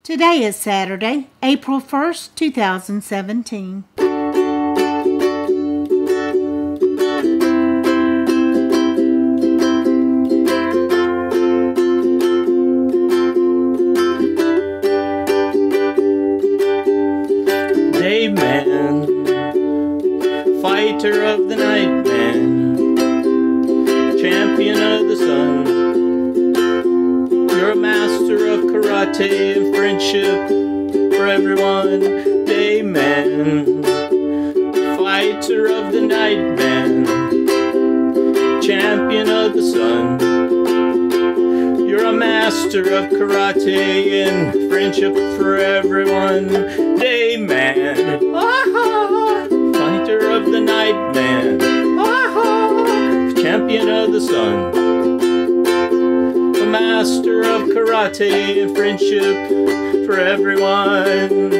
Today is Saturday, April 1st, 2017. Day man, fighter of the night man, champion of the sun. You're a master of karate and friendship for everyone. Day man, fighter of the night man, champion of the sun. You're a master of karate and friendship for everyone. Day man, fighter of the night man, champion of the sun. A master of karate and friendship for everyone.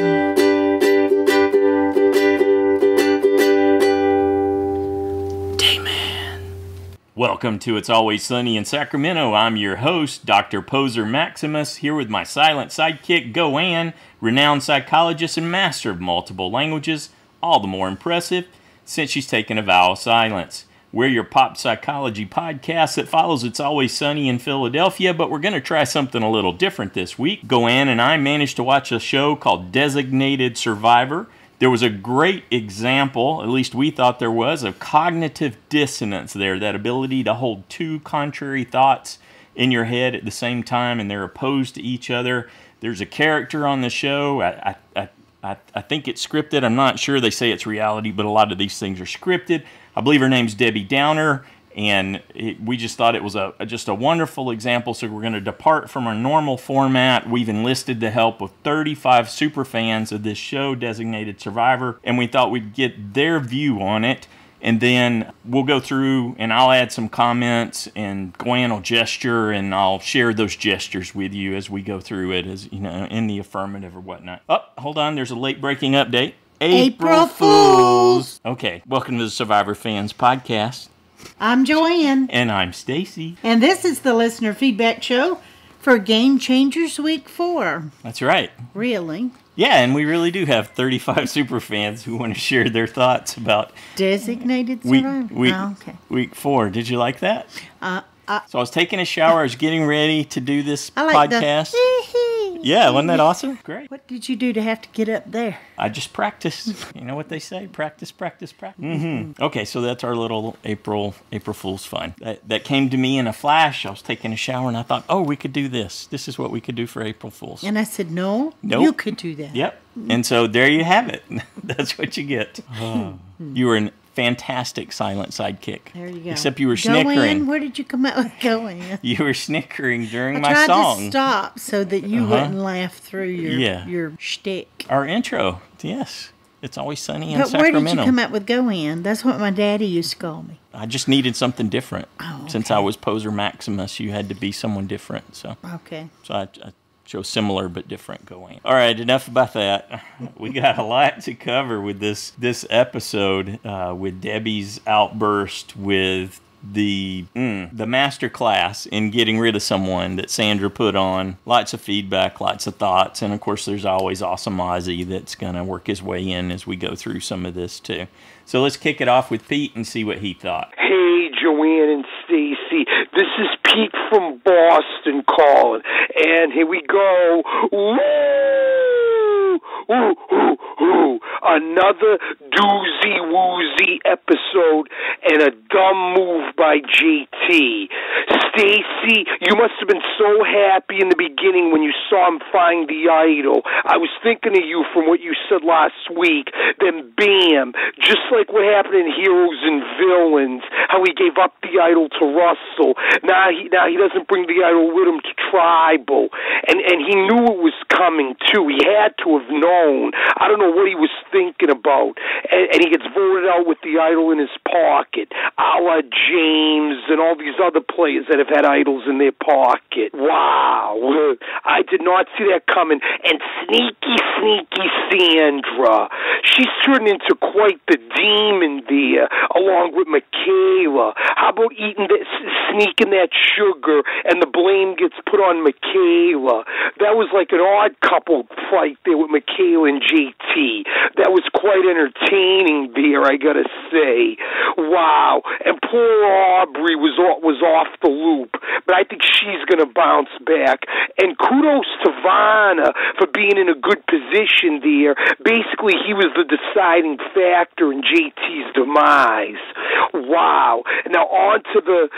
Welcome to It's Always Sunny in Sacramento. I'm your host, Dr. Poser Maximus, here with my silent sidekick, Goanne, renowned psychologist and master of multiple languages, all the more impressive since she's taken a vow of silence. We're your pop psychology podcast that follows It's Always Sunny in Philadelphia, but we're going to try something a little different this week. Goanne and I managed to watch a show called Designated Survivor. There was a great example, at least we thought there was, of cognitive dissonance there, that ability to hold two contrary thoughts in your head at the same time, and they're opposed to each other. There's a character on the show. I think it's scripted. I'm not sure. They say it's reality, but a lot of these things are scripted. I believe her name's Debbie Downer, and we just thought it was just a wonderful example, so we're going to depart from our normal format. We've enlisted the help of 35 super fans of this show, Designated Survivor, and we thought we'd get their view on it, and then we'll go through, and I'll add some comments, and Goanne will gesture, and I'll share those gestures with you as we go through it, as you know, in the affirmative or whatnot. Oh, hold on, there's a late-breaking update. April Fools! Okay, welcome to the Survivor Fans Podcast. I'm Joanne. And I'm Stacy. And this is the listener feedback show for Game Changers Week 4. That's right. Really? Yeah, and we really do have 35 super fans who want to share their thoughts about Designated Survivor. Week 4. Did you like that? So I was taking a shower. I was getting ready to do this podcast. Yeah, wasn't that awesome? Great. What did you do to have to get up there? I just practiced. You know what they say? Practice, practice, practice. Mm-hmm. Okay, so that's our little April Fool's fun. That came to me in a flash. I was taking a shower and I thought, oh, we could do this. This is what we could do for April Fool's. And I said, no, nope. You could do that. Yep. And so there you have it. That's what you get. You were an fantastic silent sidekick. There you go. Except you were snickering. Where did you come out with going? You were snickering during my I song. tried to stop so that you wouldn't laugh through your shtick. Our intro, yes. It's Always Sunny in Sacramento. But where did you come out with going? That's what my daddy used to call me. I just needed something different. Oh, okay. Since I was Poser Maximus, you had to be someone different. So I chose similar but different going. All right, enough about that. We got a lot to cover with this episode, with Debbie's outburst with the master class in getting rid of someone that Sandra put on. Lots of feedback, lots of thoughts, and of course there's always Awesome Ozzy that's going to work his way in as we go through some of this too. So let's kick it off with Pete and see what he thought. Hey, Joanne and Stacy. This is Pete from Boston calling. And here we go. Woo! Ooh, ooh, ooh. Another doozy-woozy episode and a dumb move by JT. Stacy, you must have been so happy in the beginning when you saw him find the idol. I was thinking of you from what you said last week. Then bam, just like what happened in Heroes and Villains, how he gave up the idol to Russell. Now he doesn't bring the idol with him to Tribal. And he knew it was coming too. He had to have known. I don't know what he was thinking about. And he gets voted out with the idol in his pocket. Alar James and all these other players that have had idols in their pocket. Wow. I did not see that coming. And sneaky Sandra. She's turned into quite the demon there, along with Michaela. How about sneaking that sugar and the blame gets put on Michaela? That was like an odd couple fight there with Micheal and JT. That was quite entertaining there, I gotta say. Wow. And poor Aubrey was off the loop, but I think she's gonna bounce back. And kudos to Vanna for being in a good position there. Basically, he was the deciding factor in JT's demise. Wow. Now on to the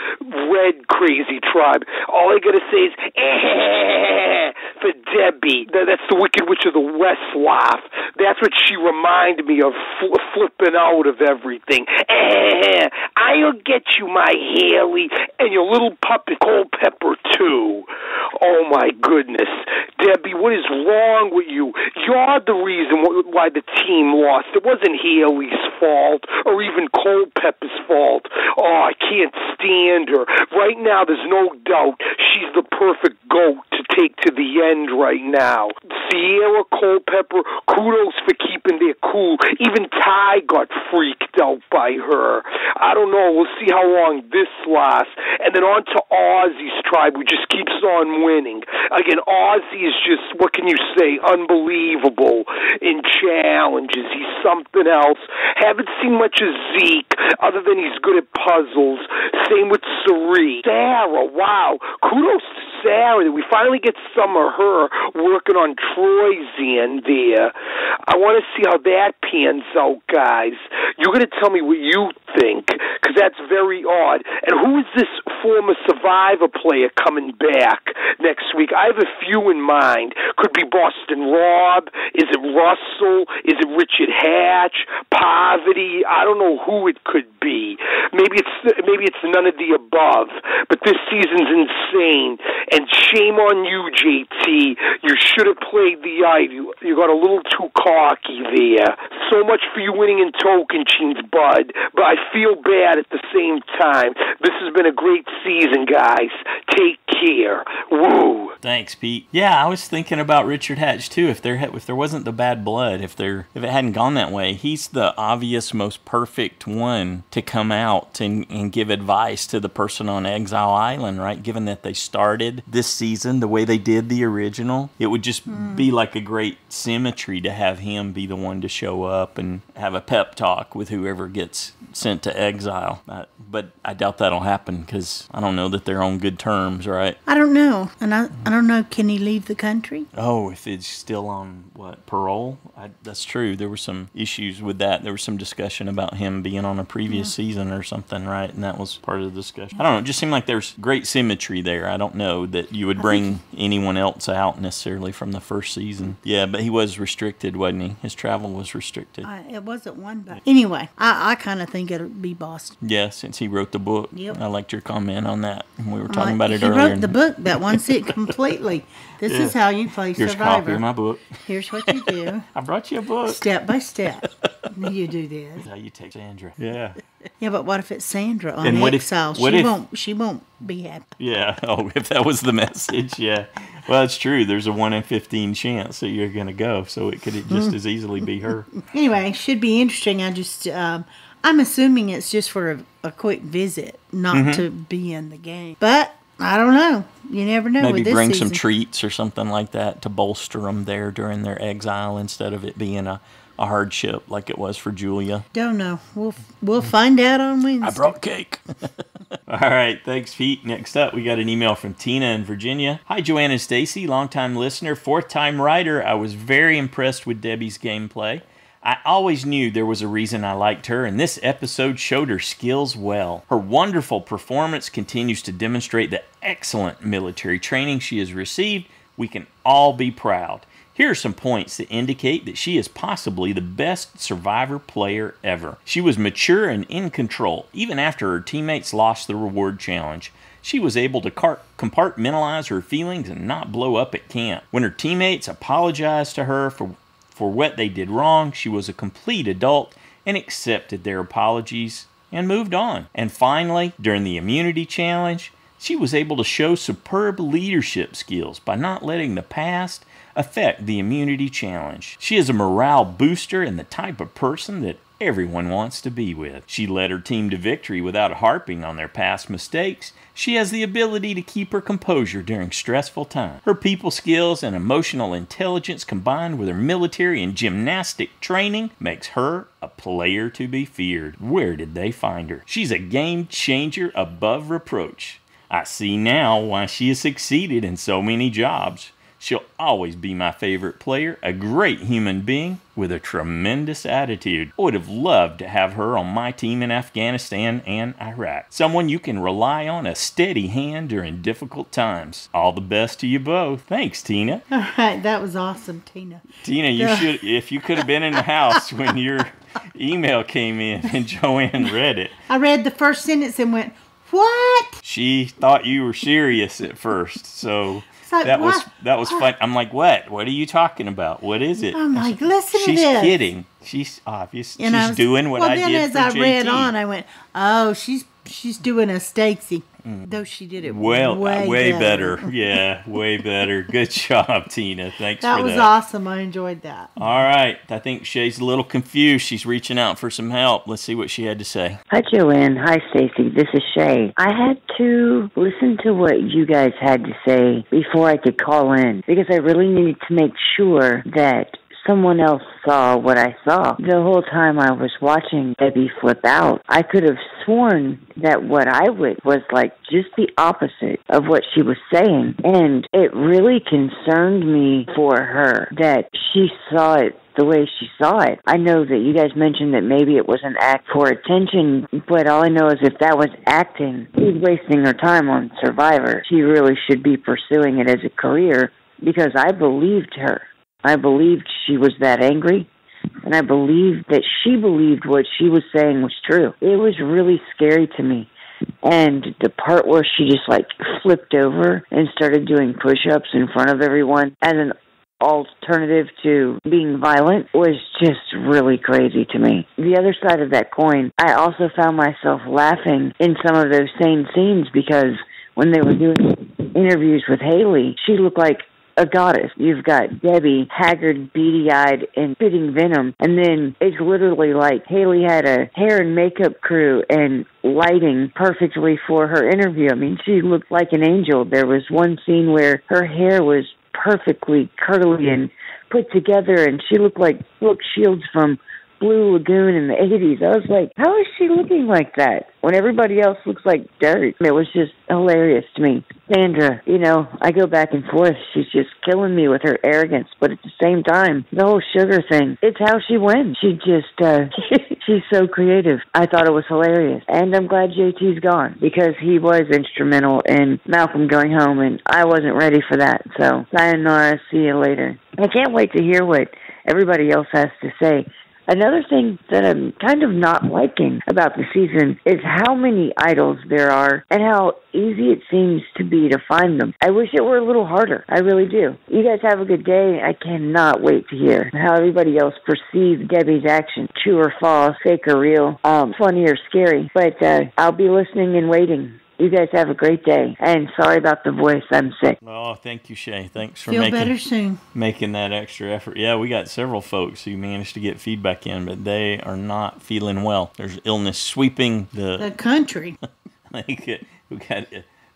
Red Crazy Tribe. All I gotta say is, for Debbie. That's the Wicked Witch of the West laugh. That's what she reminded me of, flipping out of everything. I'll get you, my Haley, and your little puppet Culpepper, too. Oh, my goodness. Debbie, what is wrong with you? You're the reason why the team lost. It wasn't Haley's fault or even Culpepper's fault. Oh, I can't stand her. Right now, there's no doubt she's the perfect goat to take to the end right now. Sierra, Culpepper, kudos for keeping their cool. Even Ty got freaked out by her. I don't know. We'll see how long this lasts. And then on to Ozzy's tribe, who just keeps on winning. Again, Ozzy is just, what can you say, unbelievable in challenges. He's something else. Haven't seen much of Zeke, other than he's good at puzzles. Same with Cerie. Sarah, wow. Kudos to Sarah. We finally get some of her working on Troy's end there. I want to see how that pans out, guys. You're going to tell me what you think, because that's very odd. And who is this former Survivor player coming back next week? I have a few in mind. Could be Boston Rob. Is it Russell? Is it Richard Hatch? Poverty? I don't know who it could be. Maybe it's none of the above. But this season's insane. And shame on you, JT. You should have played the eye. You got a little too cocky there. So much for you winning in Tocantins, bud. But I feel bad at the same time. This has been a great season, guys. Take care. Woo. Thanks, Pete. Yeah, I was thinking about Richard Hatch too. If there wasn't the bad blood, if it hadn't gone that way, he's the obvious, most perfect one to come out and give advice to the person on Exile Island, right? Given that they started this season the way they did the original, it would just be like a great symmetry to have him be the one to show up and have a pep talk with whoever gets sent to exile. But I doubt that'll happen because I don't know that they're on good terms, right? I don't know. And I don't know, can he leave the country? Oh, if it's still on, parole? That's true. There were some issues with that. There was some discussion about him being on a previous season or something, right? And that was part of the discussion. I don't know. It just seemed like there's great symmetry there. I don't know that you would bring anyone else out necessarily from the first season. Yeah, but he was restricted, wasn't he? His travel was restricted. It wasn't one, but anyway, I kind of think it'll be Boston. Yeah, since he wrote the book. Yep. I liked your comment on that. We were talking about it earlier. He wrote the book that wants it completely. This is how you play Here's Survivor. Here's a copy of my book. Here's what you do. I brought you a book. Step by step. You do this. That's how you take Sandra. Yeah. Yeah, but what if it's Sandra on and Exile? She won't be happy. Yeah. Oh, if that was the message, yeah. Well, it's true. There's a 1 in 15 chance that you're going to go, so it could just as easily be her. Anyway, should be interesting. I just, I'm assuming it's just for a quick visit, not to be in the game. But I don't know. You never know. Maybe with this bring season. some treats or something like that to bolster them there during their exile instead of it being a hardship like it was for Julia. Don't know. We'll find out on Wednesday. I brought cake. All right. Thanks, Pete. Next up, we got an email from Tina in Virginia. Hi, Joanna and Stacy, longtime listener, fourth-time writer. I was very impressed with Debbie's gameplay. I always knew there was a reason I liked her, and this episode showed her skills well. Her wonderful performance continues to demonstrate the excellent military training she has received. We can all be proud. Here are some points that indicate that she is possibly the best Survivor player ever. She was mature and in control, even after her teammates lost the reward challenge. She was able to compartmentalize her feelings and not blow up at camp. When her teammates apologized to her for what they did wrong, she was a complete adult and accepted their apologies and moved on. And finally, during the immunity challenge, she was able to show superb leadership skills by not letting the past affect the immunity challenge. She is a morale booster and the type of person that everyone wants to be with. She led her team to victory without harping on their past mistakes. She has the ability to keep her composure during stressful times. Her people skills and emotional intelligence combined with her military and gymnastic training makes her a player to be feared. Where did they find her? She's a game changer above reproach. I see now why she has succeeded in so many jobs. She'll always be my favorite player, a great human being with a tremendous attitude. I would have loved to have her on my team in Afghanistan and Iraq. Someone you can rely on, a steady hand during difficult times. All the best to you both. Thanks, Tina. All right, that was awesome, Tina. Tina, if you could have been in the house when your email came in and Joanne read it. I read the first sentence and went, what? She thought you were serious at first, so... Like, that was fun. I'm like, what? What are you talking about? What is it? I'm like, listen to this. She's kidding. She's obvious. She's doing what I did for JT. Well, then as I read on, I went, oh, she's doing a Stacy. Though she did it way better. Yeah, way better. Good job, Tina. Thanks for that. That was awesome. I enjoyed that. All right. I think Shay's a little confused. She's reaching out for some help. Let's see what she had to say. Hi, Joanne. Hi, Stacy. This is Shay. I had to listen to what you guys had to say before I could call in because I really needed to make sure that someone else saw what I saw. The whole time I was watching Debbie flip out, I could have sworn that what I would was like just the opposite of what she was saying. And it really concerned me for her that she saw it the way she saw it. I know that you guys mentioned that maybe it was an act for attention, but all I know is if that was acting, she's wasting her time on Survivor. She really should be pursuing it as a career because I believed her. I believed she was that angry, and I believed that she believed what she was saying was true. It was really scary to me. And the part where she just like flipped over and started doing push-ups in front of everyone as an alternative to being violent was just really crazy to me. The other side of that coin, I also found myself laughing in some of those same scenes because when they were doing interviews with Haley, she looked like a goddess. You've got Debbie, haggard, beady-eyed, and spitting venom. And then it's literally like Haley had a hair and makeup crew and lighting perfectly for her interview. I mean, she looked like an angel. There was one scene where her hair was perfectly curly and put together, and she looked like Brooke Shields from Blue Lagoon in the 80s. I was like, how is she looking like that when everybody else looks like dirt? It was just hilarious to me. Sandra, I go back and forth. She's just killing me with her arrogance, but at the same time, the whole sugar thing, it's how she wins. She just, she's so creative. I thought it was hilarious. And I'm glad JT's gone because he was instrumental in Malcolm going home, and I wasn't ready for that. So, sayonara, see you later. I can't wait to hear what everybody else has to say. Another thing that I'm kind of not liking about the season is how many idols there are and how easy it seems to be to find them. I wish it were a little harder. I really do. You guys have a good day. I cannot wait to hear how everybody else perceives Debbie's action. True or false, fake or real, funny or scary. But I'll be listening and waiting. You guys have a great day. And sorry about the voice. I'm sick. Oh, thank you, Shay. Thanks for better soon. Making that extra effort. Yeah, we got several folks who managed to get feedback in, but they are not feeling well. There's illness sweeping the country. We got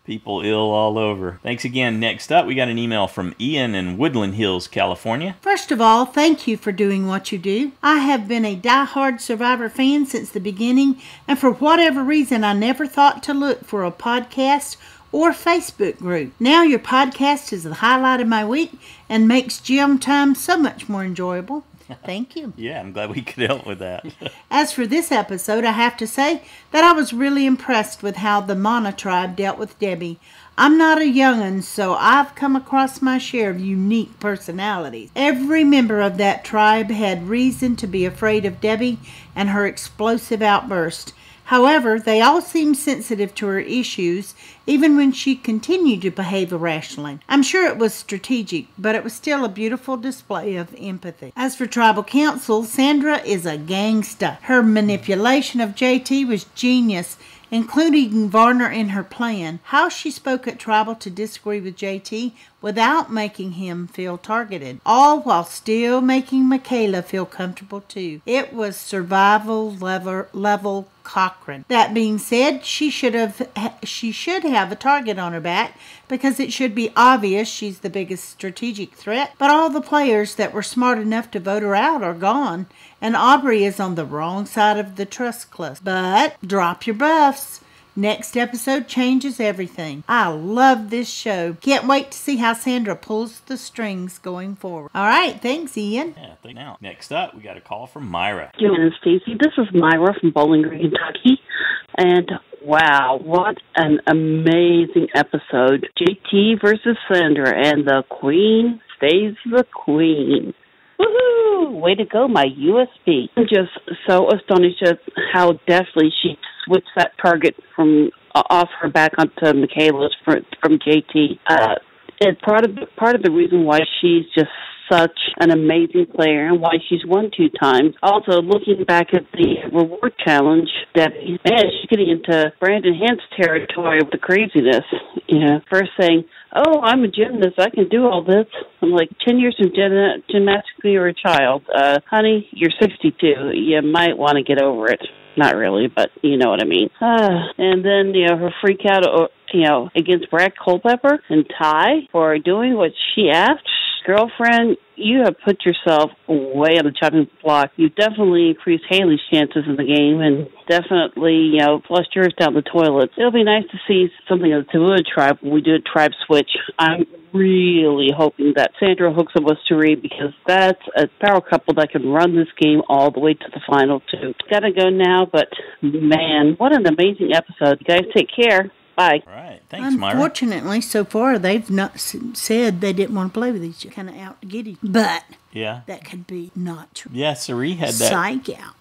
people ill all over. Thanks again. Next up, we got an email from Ian in Woodland Hills, California. First of all, thank you for doing what you do. I have been a die-hard Survivor fan since the beginning, and for whatever reason, I never thought to look for a podcast or Facebook group. Now your podcast is the highlight of my week and makes gym time so much more enjoyable. Thank you. Yeah, I'm glad we could help with that. As for this episode, I have to say that I was really impressed with how the Mana tribe dealt with Debbie. I'm not a young'un, so I've come across my share of unique personalities. Every member of that tribe had reason to be afraid of Debbie and her explosive outburst. However, they all seemed sensitive to her issues, even when she continued to behave irrationally. I'm sure it was strategic, but it was still a beautiful display of empathy. As for tribal council, Sandra is a gangsta. Her manipulation of JT was genius, including Varner in her plan, how she spoke at Tribal to disagree with JT without making him feel targeted, all while still making Michaela feel comfortable too. It was survival level Cochrane. That being said, she should have a target on her back because it should be obvious she's the biggest strategic threat. But all the players that were smart enough to vote her out are gone, and Aubrey is on the wrong side of the trust cluster. But drop your buffs. Next episode changes everything. I love this show. Can't wait to see how Sandra pulls the strings going forward. All right, thanks, Ian. Yeah, now. Next up, we got a call from Myra. Joanne and Stacy, this is Myra from Bolling Green, Kentucky. And wow, what an amazing episode. JT versus Sandra, and the queen stays the queen. Woohoo! Way to go, my USB. I'm just so astonished at how deftly she switched that target from off her back onto Michaela's from JT. And part of the reason why she's just such an amazing player and why she's won 2 times. Also, looking back at the reward challenge, Debbie, man, she's getting into Brandon Hant's territory with the craziness. You know, first saying, "Oh, I'm a gymnast. I can do all this." I'm like, 10 years of gymnastics, you're a child. Honey, you're 62. You might want to get over it. Not really, but you know what I mean. And then, her freak out, against Brad Culpepper and Ty for doing what she asked. Girlfriend, you have put yourself way on the chopping block. You definitely increased Haley's chances in the game and definitely, flushed yours down the toilet. It'll be nice to see something of the Tallulah tribe when we do a tribe switch. I'm really hoping that Sandra hooks up with Suri because that's a power couple that can run this game all the way to the final 2. Gotta go now, but man, what an amazing episode. You guys take care. Bye. All right. Thanks, Myra. Unfortunately, so far, they've not said they didn't want to play with each other. Kind of out to get each other. But yeah, that could be not true. Yeah, Suri had that. Psych out.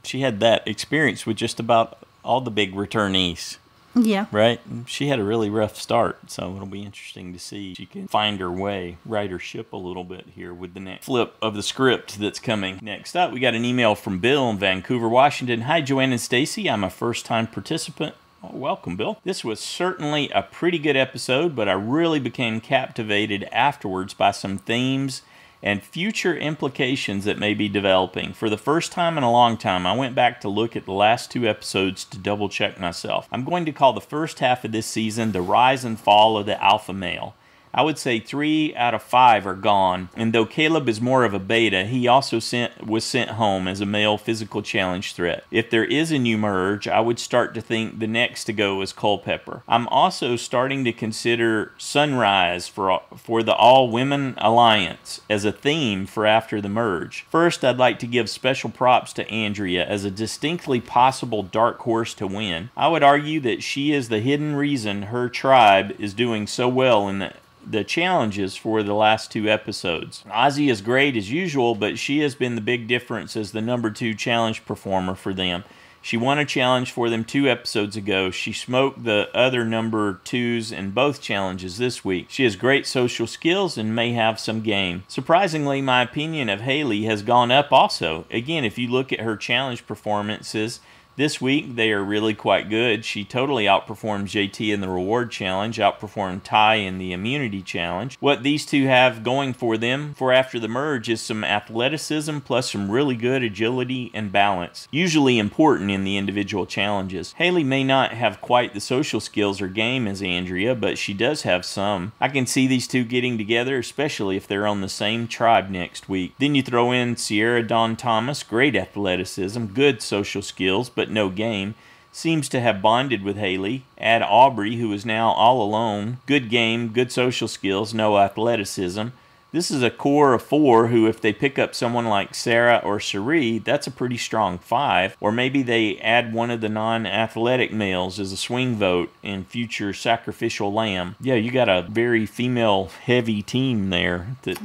She had that experience with just about all the big returnees. Yeah. Right? She had a really rough start, so it'll be interesting to see if she can find her way, right her ship a little bit here with the next flip of the script that's coming. Next up, we got an email from Bill in Vancouver, Washington. Hi, Joanne and Stacy. I'm a first-time participant. Oh, welcome, Bill. This was certainly a pretty good episode, but I really became captivated afterwards by some themes and future implications that may be developing. For the first time in a long time, I went back to look at the last 2 episodes to double-check myself. I'm going to call the first half of this season the rise and fall of the alpha male. I would say 3 out of 5 are gone, and though Caleb is more of a beta, he also was sent home as a male physical challenge threat. If there is a new merge, I would start to think the next to go is Culpepper. I'm also starting to consider Sunrise for the all-women alliance as a theme for after the merge. First, I'd like to give special props to Andrea as a distinctly possible dark horse to win. I would argue that she is the hidden reason her tribe is doing so well in the challenges for the last 2 episodes. Ozzy is great as usual, but she has been the big difference as the number 2 challenge performer for them. She won a challenge for them 2 episodes ago. She smoked the other number 2s in both challenges this week. She has great social skills and may have some game. Surprisingly, my opinion of Haley has gone up also. Again, if you look at her challenge performances, this week, they are really quite good. She totally outperformed JT in the reward challenge, outperformed Ty in the immunity challenge. What these two have going for them for after the merge is some athleticism plus some really good agility and balance, usually important in the individual challenges. Haley may not have quite the social skills or game as Andrea, but she does have some. I can see these two getting together, especially if they're on the same tribe next week. Then you throw in Sierra Dawn Thomas, great athleticism, good social skills, but no game, seems to have bonded with Haley. Add Aubrey, who is now all alone, good game, good social skills, no athleticism. This is a core of 4 who, if they pick up someone like Sarah or Cherie, that's a pretty strong 5. Or maybe they add one of the non-athletic males as a swing vote in future sacrificial lamb. Yeah, you got a very female-heavy team there that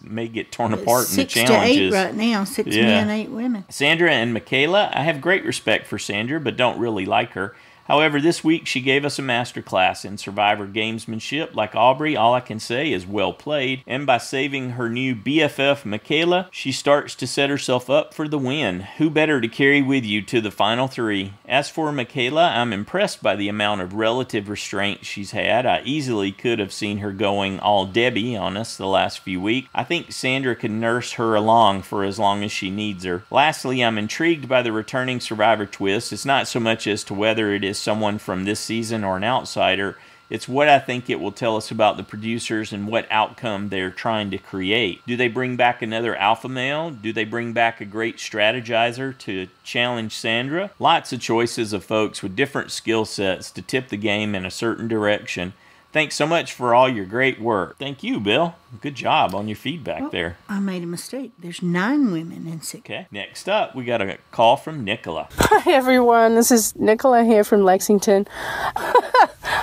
may get torn apart in the challenges. 6 to 8 right now, 6 men, 8 women. Sandra and Michaela, I have great respect for Sandra, but don't really like her. However, this week she gave us a masterclass in survivor gamesmanship. Like Aubrey, all I can say is well played, and by saving her new BFF Nicola, she starts to set herself up for the win. Who better to carry with you to the final three? As for Nicola, I'm impressed by the amount of relative restraint she's had. I easily could have seen her going all Debbie on us the last few weeks. I think Sandra can nurse her along for as long as she needs her. Lastly, I'm intrigued by the returning survivor twist. It's not so much as to whether it is someone from this season or an outsider. It's what I think it will tell us about the producers and what outcome they're trying to create. Do they bring back another alpha male? Do they bring back a great strategizer to challenge Sandra? Lots of choices of folks with different skill sets to tip the game in a certain direction. Thanks so much for all your great work. Thank you, Bill. Good job on your feedback there. I made a mistake. There's 9 women in 6. Okay, next up, we got a call from Nicola. Hi, everyone. This is Nicola here from Lexington.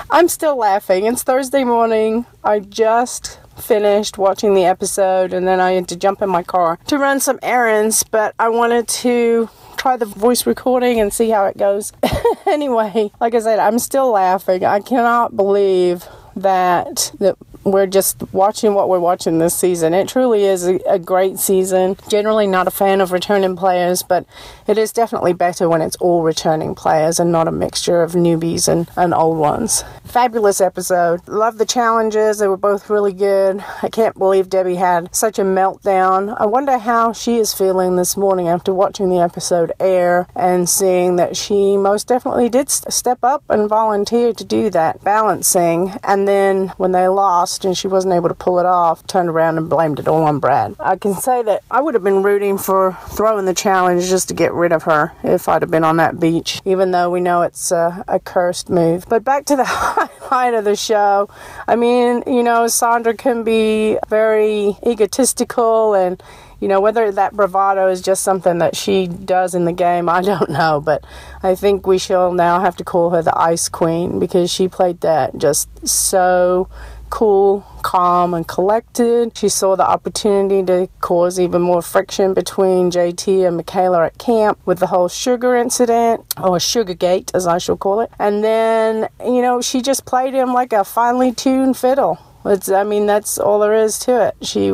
I'm still laughing. It's Thursday morning. I just finished watching the episode, and then I had to jump in my car to run some errands, but I wanted to try the voice recording and see how it goes. Anyway, like I said, I'm still laughing. I cannot believe that we're just watching what we're watching this season. It truly is a great season. Generally not a fan of returning players, but it is definitely better when it's all returning players and not a mixture of newbies and old ones. Fabulous episode. Love the challenges. They were both really good. I can't believe Debbie had such a meltdown. I wonder how she is feeling this morning after watching the episode air and seeing that she most definitely did step up and volunteer to do that balancing. And then when they lost and she wasn't able to pull it off, turned around and blamed it all on Brad. I can say that I would have been rooting for throwing the challenge just to get rid of her if I'd have been on that beach, even though we know it's a cursed move. But back to the highlight of the show. I mean, you know, Sandra can be very egotistical, and you know, whether that bravado is just something that she does in the game, I don't know. But I think we shall now have to call her the Ice Queen, because she played that just so cool, calm, and collected. She saw the opportunity to cause even more friction between JT and Michaela at camp with the whole sugar incident, or Sugargate as I shall call it. And then, you know, she just played him like a finely tuned fiddle. That's all there is to it. She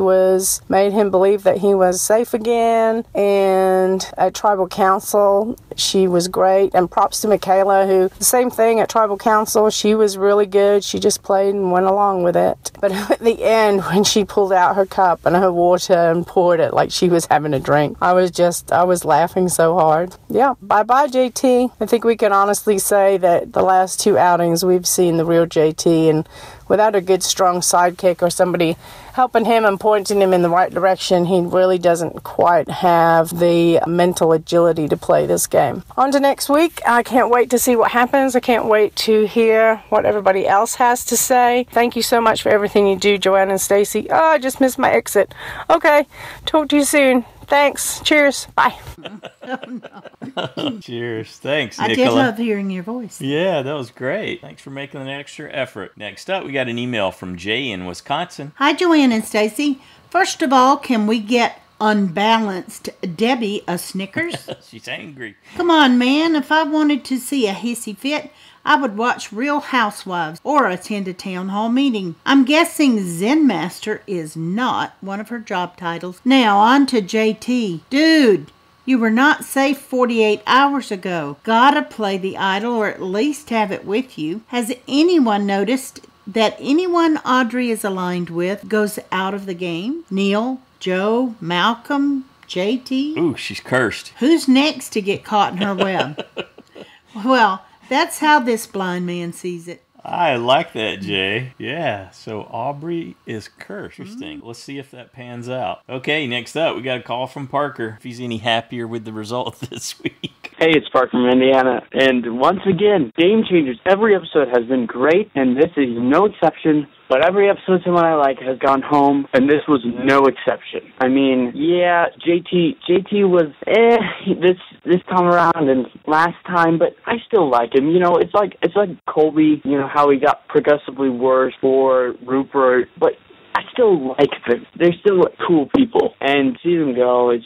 made him believe that he was safe again, and at Tribal Council, she was great. And props to Michaela, who, the same thing at Tribal Council, she was really good. She just played and went along with it. But at the end, when she pulled out her cup and her water and poured it like she was having a drink, I was laughing so hard. Yeah, bye-bye, JT. I think we can honestly say that the last 2 outings, we've seen the real JT, and without a good, strong sidekick or somebody helping him and pointing him in the right direction, he really doesn't quite have the mental agility to play this game. On to next week. I can't wait to see what happens. I can't wait to hear what everybody else has to say. Thank you so much for everything you do, Joanne and Stacy. Oh, I just missed my exit. Okay, talk to you soon. Thanks. Cheers. Bye. Cheers. Thanks, I Nicola. did love hearing your voice. Yeah, that was great. Thanks for making an extra effort. Next up, we got an email from Jay in Wisconsin. Hi, Joanne and Stacy. First of all, can we get unbalanced Debbie a Snickers? She's angry. Come on, man. If I wanted to see a hissy fit, I would watch Real Housewives or attend a town hall meeting. I'm guessing Zen Master is not one of her job titles. Now on to JT. Dude, you were not safe 48 hours ago. Gotta play the idol, or at least have it with you. Has anyone noticed that anyone Audrey is aligned with goes out of the game? Neil, Joe, Malcolm, JT? Ooh, she's cursed. Who's next to get caught in her web? Well, that's how this blind man sees it. I like that, Jay. Yeah, so Aubrey is cursed. Interesting. Let's see if that pans out. Okay, next up, we got a call from Parker. If he's any happier with the result this week. Hey, it's Parker from Indiana. And once again, Game Changers. Every episode has been great, and this is no exception. But every episode someone I like has gone home, and this was no exception. I mean, yeah, JT was this time around and last time, but I still like him. You know, it's like Colby. You know how he got progressively worse for Rupert, but I still like them. They're still cool people, and seeing them go, it's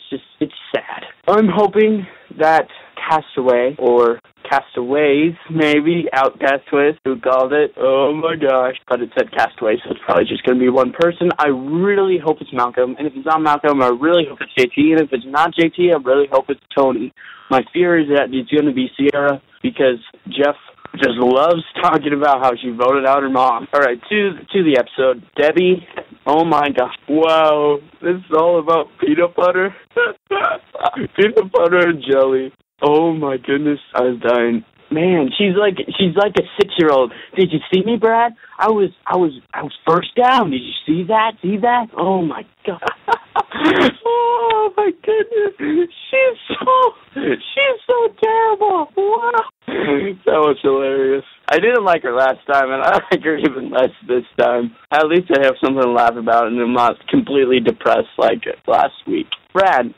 sad. I'm hoping that Castaway or castaways, maybe. Outcastaways, who called it? Oh my gosh. But it said castaways, so it's probably just going to be one person. I really hope it's Malcolm. And if it's not Malcolm, I really hope it's JT. And if it's not JT, I really hope it's Tony. My fear is that it's going to be Sierra because Jeff just loves talking about how she voted out her mom. All right, to the episode. Debbie, oh my gosh. Wow, this is all about peanut butter. Peanut butter and jelly. Oh my goodness, I was dying. Man, she's like a 6-year-old. Did you see me, Brad? I was first down. Did you see that? Oh my god. Oh my goodness. She's so terrible. Wow. That was hilarious. I didn't like her last time, and I like her even less this time. At least I have something to laugh about, and I'm not completely depressed like last week. Brad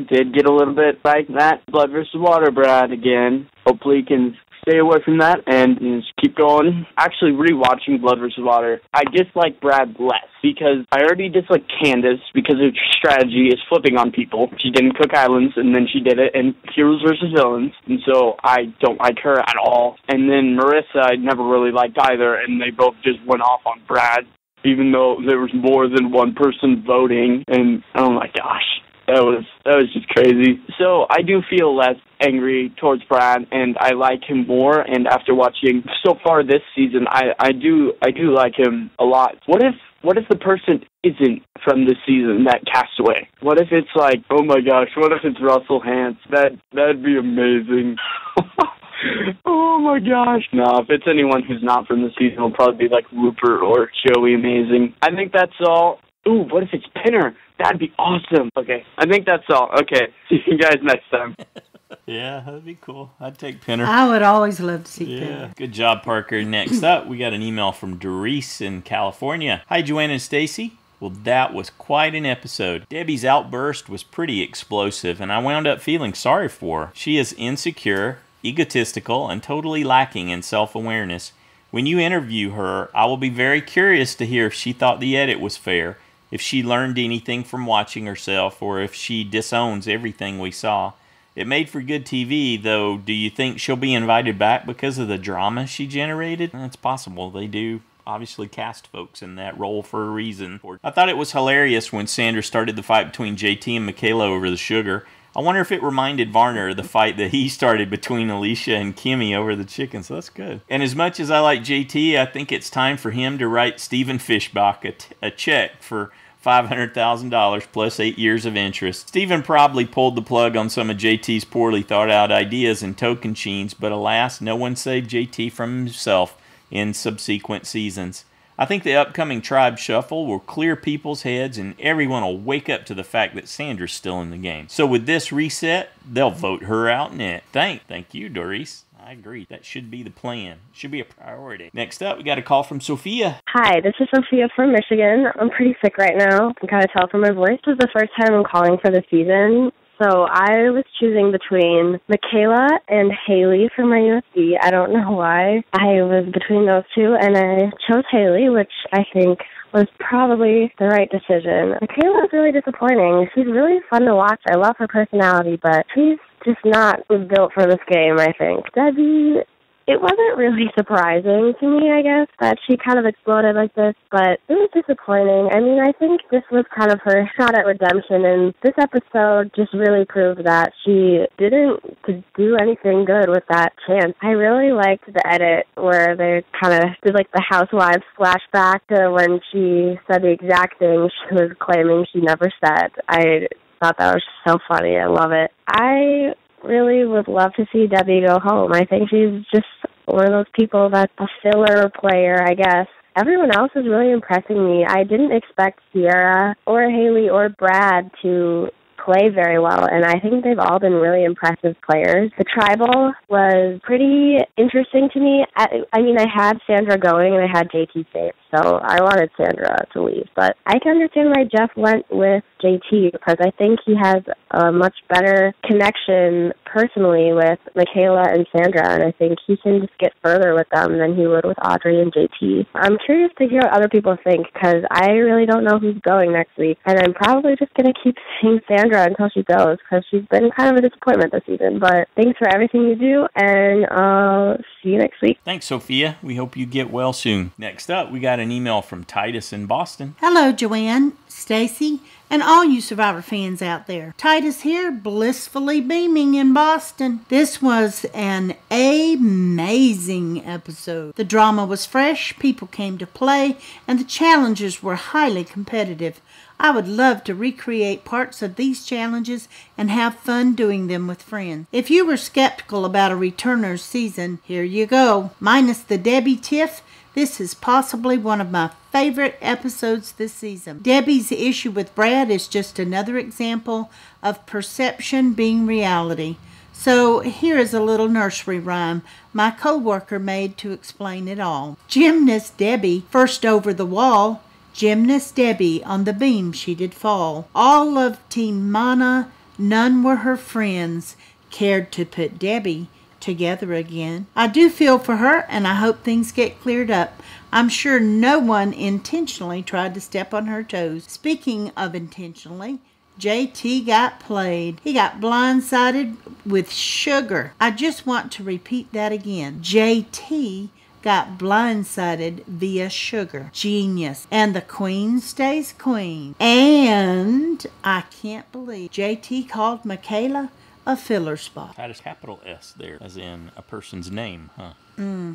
did get a little bit like that. Blood versus water, Brad, again. Hopefully he can stay away from that and just keep going. Actually, rewatching Blood vs. Water, I dislike Brad less because I already dislike Candace because her strategy is flipping on people. She didn't cook islands, and then she did it in Heroes vs. Villains, and so I don't like her at all. And then Marissa, I never really liked either, and they both just went off on Brad, even though there was more than one person voting, and oh my gosh. That was just crazy. So I do feel less angry towards Brad, and I like him more. And after watching so far this season, I do like him a lot. What if the person isn't from this season that cast away? What if it's like, oh my gosh, what if it's Russell Hantz? That'd be amazing. Oh my gosh. No, if it's anyone who's not from the season, it'll probably be like Rupert or Joey Amazing. I think that's all. Ooh, what if it's Pinner? That'd be awesome. Okay, I think that's all. Okay, see you guys next time. Yeah, that'd be cool. I'd take Pinner. I would always love to see Pinner. Good job, Parker. Next up, we got an email from Doreese in California. Hi, Joanna and Stacy. Well, that was quite an episode. Debbie's outburst was pretty explosive, and I wound up feeling sorry for her. She is insecure, egotistical, and totally lacking in self-awareness. When you interview her, I will be very curious to hear if she thought the edit was fair, if she learned anything from watching herself, or if she disowns everything we saw. It made for good TV, though. Do you think she'll be invited back because of the drama she generated? It's possible. They do obviously cast folks in that role for a reason. I thought it was hilarious when Sandra started the fight between JT and Michaela over the sugar. I wonder if it reminded Varner of the fight that he started between Alicia and Kimmy over the chicken, so that's good. And as much as I like JT, I think it's time for him to write Stephen Fishbach a check for $500,000 plus 8 years of interest. Stephen probably pulled the plug on some of JT's poorly thought out ideas and Tocantins, but alas, no one saved JT from himself in subsequent seasons. I think the upcoming Tribe Shuffle will clear people's heads and everyone will wake up to the fact that Sandra's still in the game. So with this reset, they'll vote her out next. Thank you, Doreese. I agree. That should be the plan. Should be a priority. Next up, we got a call from Sophia. Hi, this is Sophia from Michigan. I'm pretty sick right now. You can kind of tell from my voice. This is the first time I'm calling for the season. So I was choosing between Michaela and Haley for my UFC. I don't know why. I was between those two, and I chose Haley, which I think was probably the right decision. Michaela's really disappointing. She's really fun to watch. I love her personality, but she's just not built for this game, I think. Debbie, it wasn't really surprising to me, I guess, that she kind of exploded like this, but it was disappointing. I mean, I think this was kind of her shot at redemption, and this episode just really proved that she didn't do anything good with that chance. I really liked the edit where they kind of did like the housewives flashback to when she said the exact thing she was claiming she never said. I thought that was so funny. I love it. I really would love to see Debbie go home. I think she's just one of those people that's a filler player, I guess. Everyone else is really impressing me. I didn't expect Sierra or Haley or Brad to play very well, and I think they've all been really impressive players. The tribal was pretty interesting to me. I mean, I had Sandra going and I had JT safe, so so I wanted Sandra to leave. But I can understand why Jeff went with JT, because I think he has a much better connection personally with Michaela and Sandra, and I think he can just get further with them than he would with Audrey and JT. I'm curious to hear what other people think, because I really don't know who's going next week, and I'm probably just going to keep seeing Sandra until she goes, because she's been kind of a disappointment this season. But thanks for everything you do, and I'll see you next week. Thanks, Sophia. We hope you get well soon. Next up, we got an email from Titus in Boston. Hello, Joanne, Stacy, and all you Survivor fans out there. Titus here, blissfully beaming in Boston. This was an amazing episode. The drama was fresh, people came to play, and the challenges were highly competitive. I would love to recreate parts of these challenges and have fun doing them with friends. If you were skeptical about a returner's season, here you go. Minus the Debbie tiff, this is possibly one of my favorite episodes this season. Debbie's issue with Brad is just another example of perception being reality. So here is a little nursery rhyme my co-worker made to explain it all. Gymnast Debbie, first over the wall, Gymnast Debbie on the beam she did fall. All of Team Mana, none were her friends, cared to put Debbie together again. I do feel for her, and I hope things get cleared up. I'm sure no one intentionally tried to step on her toes. Speaking of intentionally, JT got played. He got blindsided with sugar. I just want to repeat that again. JT got blindsided via sugar. Genius. And the queen stays queen. And I can't believe JT called Michaela a filler spot. Titus capital S there, as in a person's name, huh?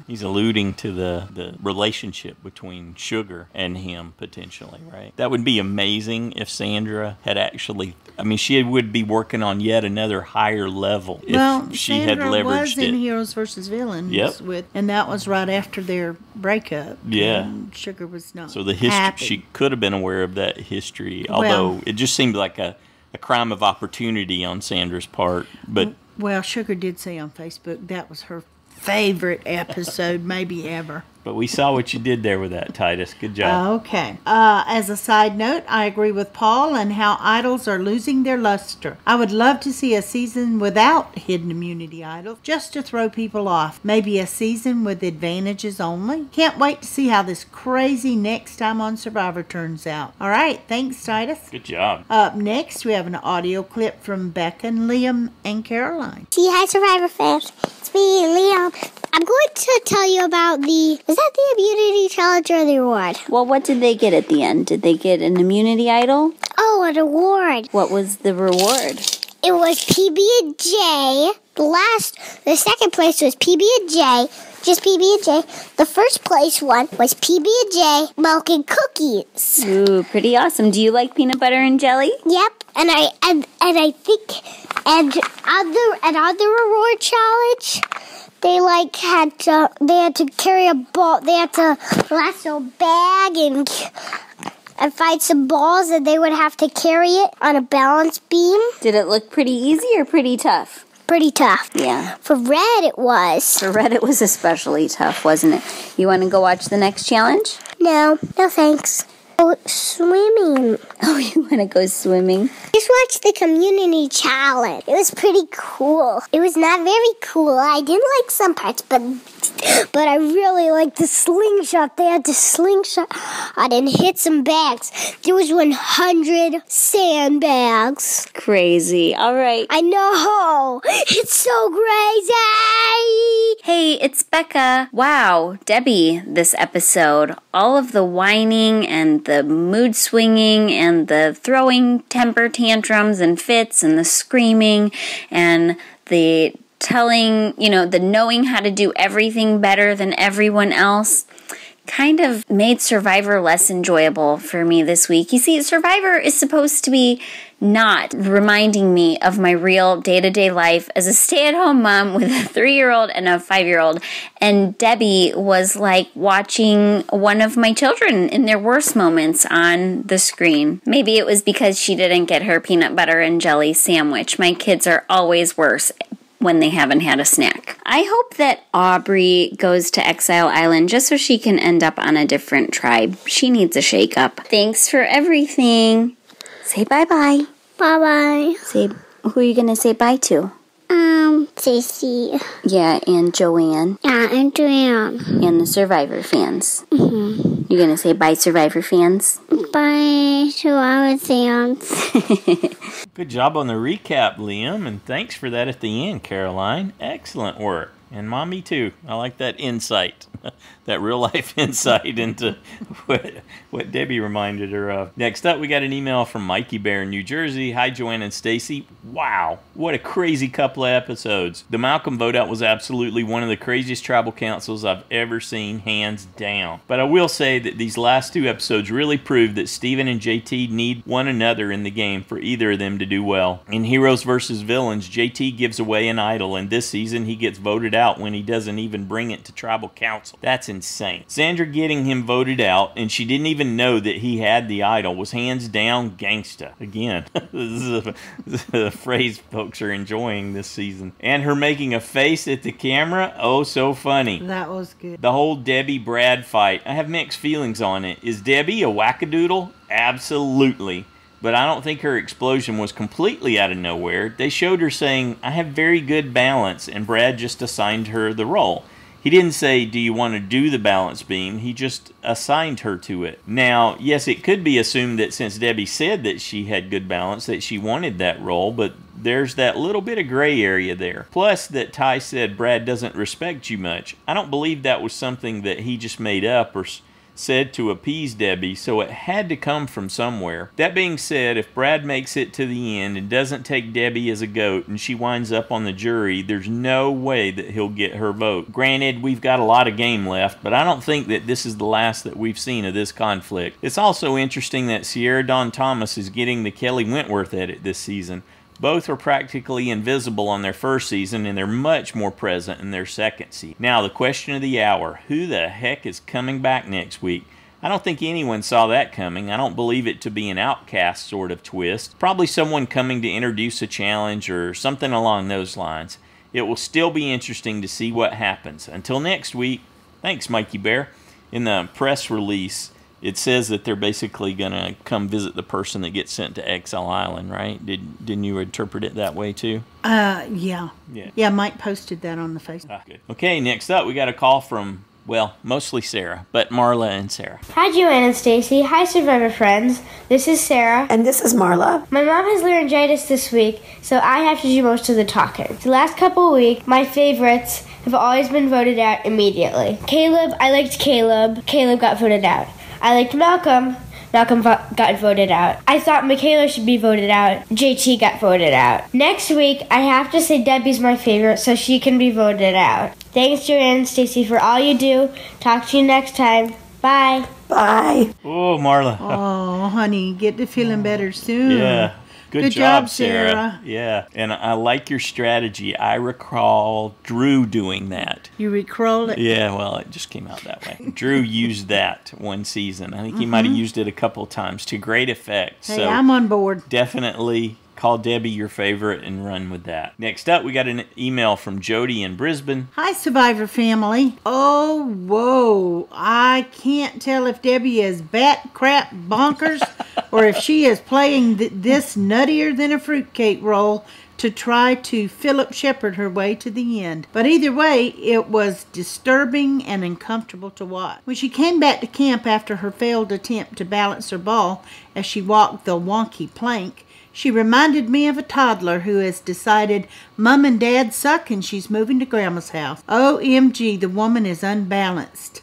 He's alluding to the relationship between Sugar and him, potentially, right? That would be amazing if Sandra had actually, I mean, she would be working on yet another higher level if she Sandra had leveraged was in it. Heroes versus Villains. Yep. And that was right after their breakup. Yeah. And Sugar was not So the history, happy. she could have been aware of that history, although it just seemed like a crime of opportunity on Sandra's part. But Well, Sugar did say on Facebook that was her favorite episode maybe ever. But we saw what you did there with that, Titus. Good job. Okay. As a side note, I agree with Paul and how idols are losing their luster. I would love to see a season without hidden immunity idols, just to throw people off. Maybe a season with advantages only. Can't wait to see how this crazy next time on Survivor turns out. All right. Thanks, Titus. Good job. Up next, we have an audio clip from Becca and Liam and Caroline. Hi, Survivor fans. It's me, Liam. I'm going to tell you about was that the immunity challenge or the award? Well, what did they get at the end? Did they get an immunity idol? Oh, an award. What was the reward? It was PB&J. The second place was PB&J, just PB&J. The first place one was PB&J milk and cookies. Ooh, pretty awesome. Do you like peanut butter and jelly? Yep, and I think on the reward challenge, they had to carry a ball. They had to lasso a bag and find some balls, and they would have to carry it on a balance beam. Did it look pretty easy or pretty tough? Pretty tough. Yeah. For Red, it was. For Red, it was especially tough, wasn't it? You want to go watch the next challenge? No thanks. Oh, swimming. Oh, you want to go swimming? Just watch the community challenge. It was pretty cool. It was not very cool. I didn't like some parts, but I really liked the slingshot. They had to slingshot and hit some bags. There was 100 sandbags. Crazy. All right. I know. It's so crazy. Hey, it's Becca. Wow, Debbie, this episode. All of the whining and the mood swinging and the throwing temper tantrums and fits and the screaming and the telling, the knowing how to do everything better than everyone else kind of made Survivor less enjoyable for me this week. You see, Survivor is supposed to be not reminding me of my real day-to-day life as a stay-at-home mom with a 3-year-old and a 5-year-old. And Debbie was like watching one of my children in their worst moments on the screen. Maybe it was because she didn't get her peanut butter and jelly sandwich. My kids are always worse. when they haven't had a snack. I hope that Aubrey goes to Exile Island just so she can end up on a different tribe. She needs a shake-up. Thanks for everything. Say bye-bye. Bye-bye. Say, who are you going to say bye to? Stacy. Yeah, and Joanne. Yeah, and Joanne. And the Survivor fans. Mm-hmm. You're going to say bye, Survivor fans? Bye, Survivor fans. Good job on the recap, Liam, and thanks for that at the end, Caroline. Excellent work. And Mommy, too. I like that insight, that real-life insight into what Debbie reminded her of. Next up, we got an email from Michebear in New Jersey. Hi, Joanne and Stacy. Wow, what a crazy couple of episodes. The Malcolm vote-out was absolutely one of the craziest tribal councils I've ever seen, hands down. But I will say that these last two episodes really proved that Steven and JT need one another in the game for either of them to do well. In Heroes vs. Villains, JT gives away an idol, and this season he gets voted out when he doesn't even bring it to tribal council. That's insane. Sandra getting him voted out, and she didn't even know that he had the idol, was hands down gangsta. Again, this is a phrase folks are enjoying this season. And her making a face at the camera, oh so funny. That was good. The whole Debbie-Brad fight, I have mixed feelings on it. Is Debbie a wackadoodle? Absolutely. But I don't think her explosion was completely out of nowhere. They showed her saying, I have very good balance, and Brad just assigned her the role. He didn't say, do you want to do the balance beam? He just assigned her to it. Now, yes, it could be assumed that since Debbie said that she had good balance, that she wanted that role, but there's that little bit of gray area there. Plus, that Ty said Brad doesn't respect you much. I don't believe that was something that he just made up or said to appease Debbie, so it had to come from somewhere. That being said, if Brad makes it to the end and doesn't take Debbie as a goat and she winds up on the jury, there's no way that he'll get her vote. Granted, we've got a lot of game left, but I don't think that this is the last that we've seen of this conflict. It's also interesting that Sierra Dawn Thomas is getting the Kelly Wentworth edit this season. Both were practically invisible on their first season, and they're much more present in their second season. Now, the question of the hour. Who the heck is coming back next week? I don't think anyone saw that coming. I don't believe it to be an Outcast sort of twist. Probably someone coming to introduce a challenge or something along those lines. It will still be interesting to see what happens. Until next week, thanks, Michebear. In the press release, it says that they're basically going to come visit the person that gets sent to Exile Island, right? Didn't you interpret it that way too? Yeah. Yeah, Mike posted that on the Facebook. Ah, good. Okay, next up we got a call from, well, mostly Sarah, but Marla and Sarah. Hi, Joanne and Stacy. Hi, Survivor friends. This is Sarah. And this is Marla. My mom has laryngitis this week, so I have to do most of the talking. The last couple of weeks, my favorites have always been voted out immediately. Caleb, I liked Caleb. Caleb got voted out. I liked Malcolm. Malcolm got voted out. I thought Michaela should be voted out. JT got voted out. Next week, I have to say Debbie's my favorite, so she can be voted out. Thanks, Joanne and Stacy, for all you do. Talk to you next time. Bye. Bye. Oh, Marla. Oh, honey, get to feeling better soon. Yeah. Good job, Sarah. Sarah. Yeah, and I like your strategy. I recall Drew doing that. You recall it? Yeah, well, it just came out that way. Drew used that one season. I think he might have used it a couple of times to great effect. Hey, so I'm on board. Definitely call Debbie your favorite and run with that. Next up, we got an email from Jody in Brisbane. Hi, Survivor family. Oh, whoa. I can't tell if Debbie is bat crap bonkers or if she is playing this nuttier than a fruitcake roll to try to Philip Shepard her way to the end. But either way, it was disturbing and uncomfortable to watch. When she came back to camp after her failed attempt to balance her ball as she walked the wonky plank, she reminded me of a toddler who has decided Mom and Dad suck and she's moving to Grandma's house. OMG, the woman is unbalanced.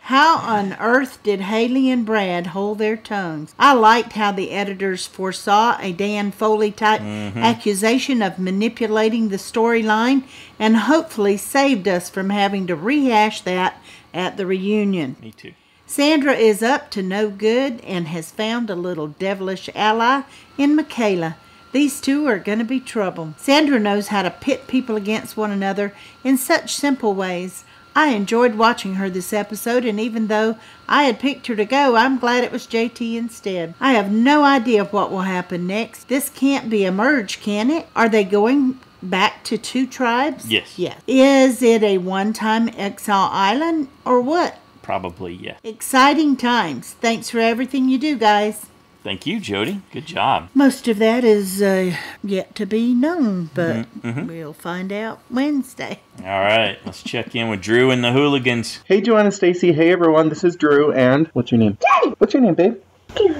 How on earth did Haley and Brad hold their tongues? I liked how the editors foresaw a Dan Foley-type accusation of manipulating the storyline and hopefully saved us from having to rehash that at the reunion. Me too. Sandra is up to no good and has found a little devilish ally in Michaela. These two are going to be trouble. Sandra knows how to pit people against one another in such simple ways. I enjoyed watching her this episode, and even though I had picked her to go, I'm glad it was JT instead. I have no idea what will happen next. This can't be a merge, can it? Are they going back to 2 tribes? Yes. Yes. Is it a one-time exile island or what? Probably, yeah. Exciting times. Thanks for everything you do, guys. Thank you, Jody. Good job. Most of that is yet to be known, but we'll find out Wednesday. All right, let's check in with Drew and the Hooligans. Hey, Joanne and Stacy. Hey, everyone. This is Drew and... What's your name? Daddy! What's your name, babe?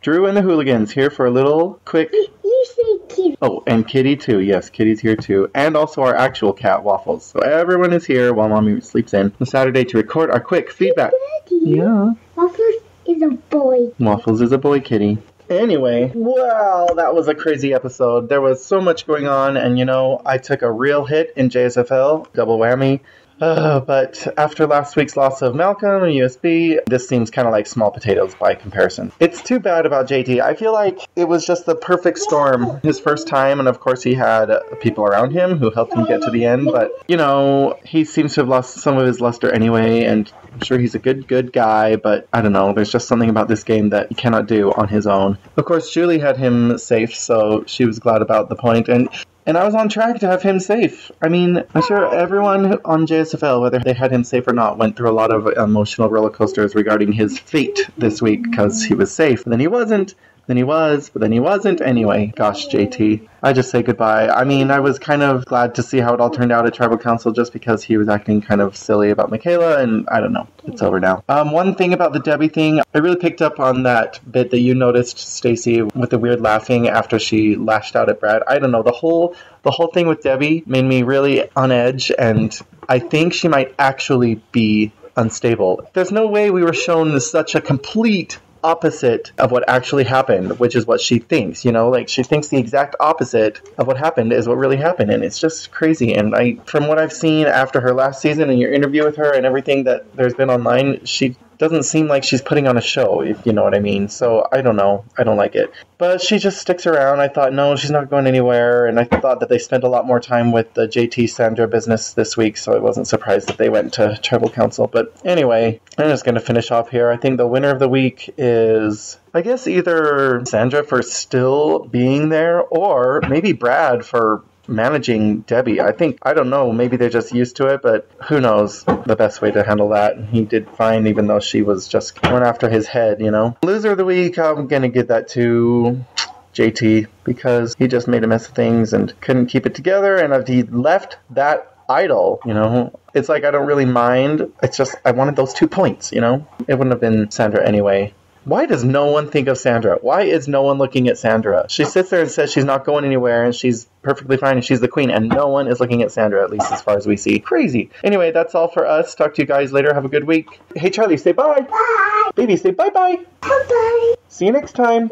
Drew and the Hooligans here for a little quick... You say Kitty. Oh, and Kitty too. Yes, Kitty's here too. And also our actual cat, Waffles. So everyone is here while Mommy sleeps in on Saturday to record our quick feedback. Daddy. Yeah. Waffles is a boy. Waffles is a boy, Kitty. Anyway, well, that was a crazy episode. There was so much going on, and I took a real hit in JSFL, double whammy. But after last week's loss of Malcolm and USB, this seems kind of like small potatoes by comparison. It's too bad about JT. I feel like it was just the perfect storm. His first time, and of course he had people around him who helped him get to the end. But, he seems to have lost some of his luster anyway, and I'm sure he's a good guy, but I don't know. There's just something about this game that he cannot do on his own. Of course, Julie had him safe, so she was glad about the point, and I was on track to have him safe. I mean, I'm sure everyone on JSFL, whether they had him safe or not, went through a lot of emotional roller coasters regarding his fate this week because he was safe. And then he wasn't, then he was, but then he wasn't. Anyway, gosh, JT, I just say goodbye. I mean, I was kind of glad to see how it all turned out at Tribal Council just because he was acting kind of silly about Michaela, and I don't know. It's over now. One thing about the Debbie thing, I really picked up on that bit that you noticed, Stacy, with the weird laughing after she lashed out at Brad. I don't know. The whole thing with Debbie made me really on edge, and I think she might actually be unstable. There's no way we were shown such a complete opposite of what actually happened, which is what she thinks, she thinks the exact opposite of what happened is what really happened, and it's just crazy. And from what I've seen after her last season and your interview with her and everything that there's been online, she doesn't seem like she's putting on a show, if you know what I mean. So I don't know. I don't like it. But she just sticks around. I thought, no, she's not going anywhere. And I thought that they spent a lot more time with the JT Sandra business this week, so I wasn't surprised that they went to Tribal Council. But anyway, I'm just going to finish off here. I think the winner of the week is, I guess, either Sandra for still being there or maybe Brad for managing Debbie. I don't know, maybe they're just used to it, but who knows the best way to handle that. He did fine, even though she was just going after his head, Loser of the week, I'm gonna give that to JT, because he just made a mess of things and couldn't keep it together, and if he left that idle, it's like I don't really mind, it's just I wanted those 2 points, it wouldn't have been Sandra anyway. Why does no one think of Sandra? Why is no one looking at Sandra? She sits there and says she's not going anywhere and she's perfectly fine and she's the queen, and no one is looking at Sandra, at least as far as we see. Crazy. Anyway, that's all for us. Talk to you guys later. Have a good week. Hey, Charlie, say bye. Bye. Baby, say bye-bye. Bye-bye. See you next time.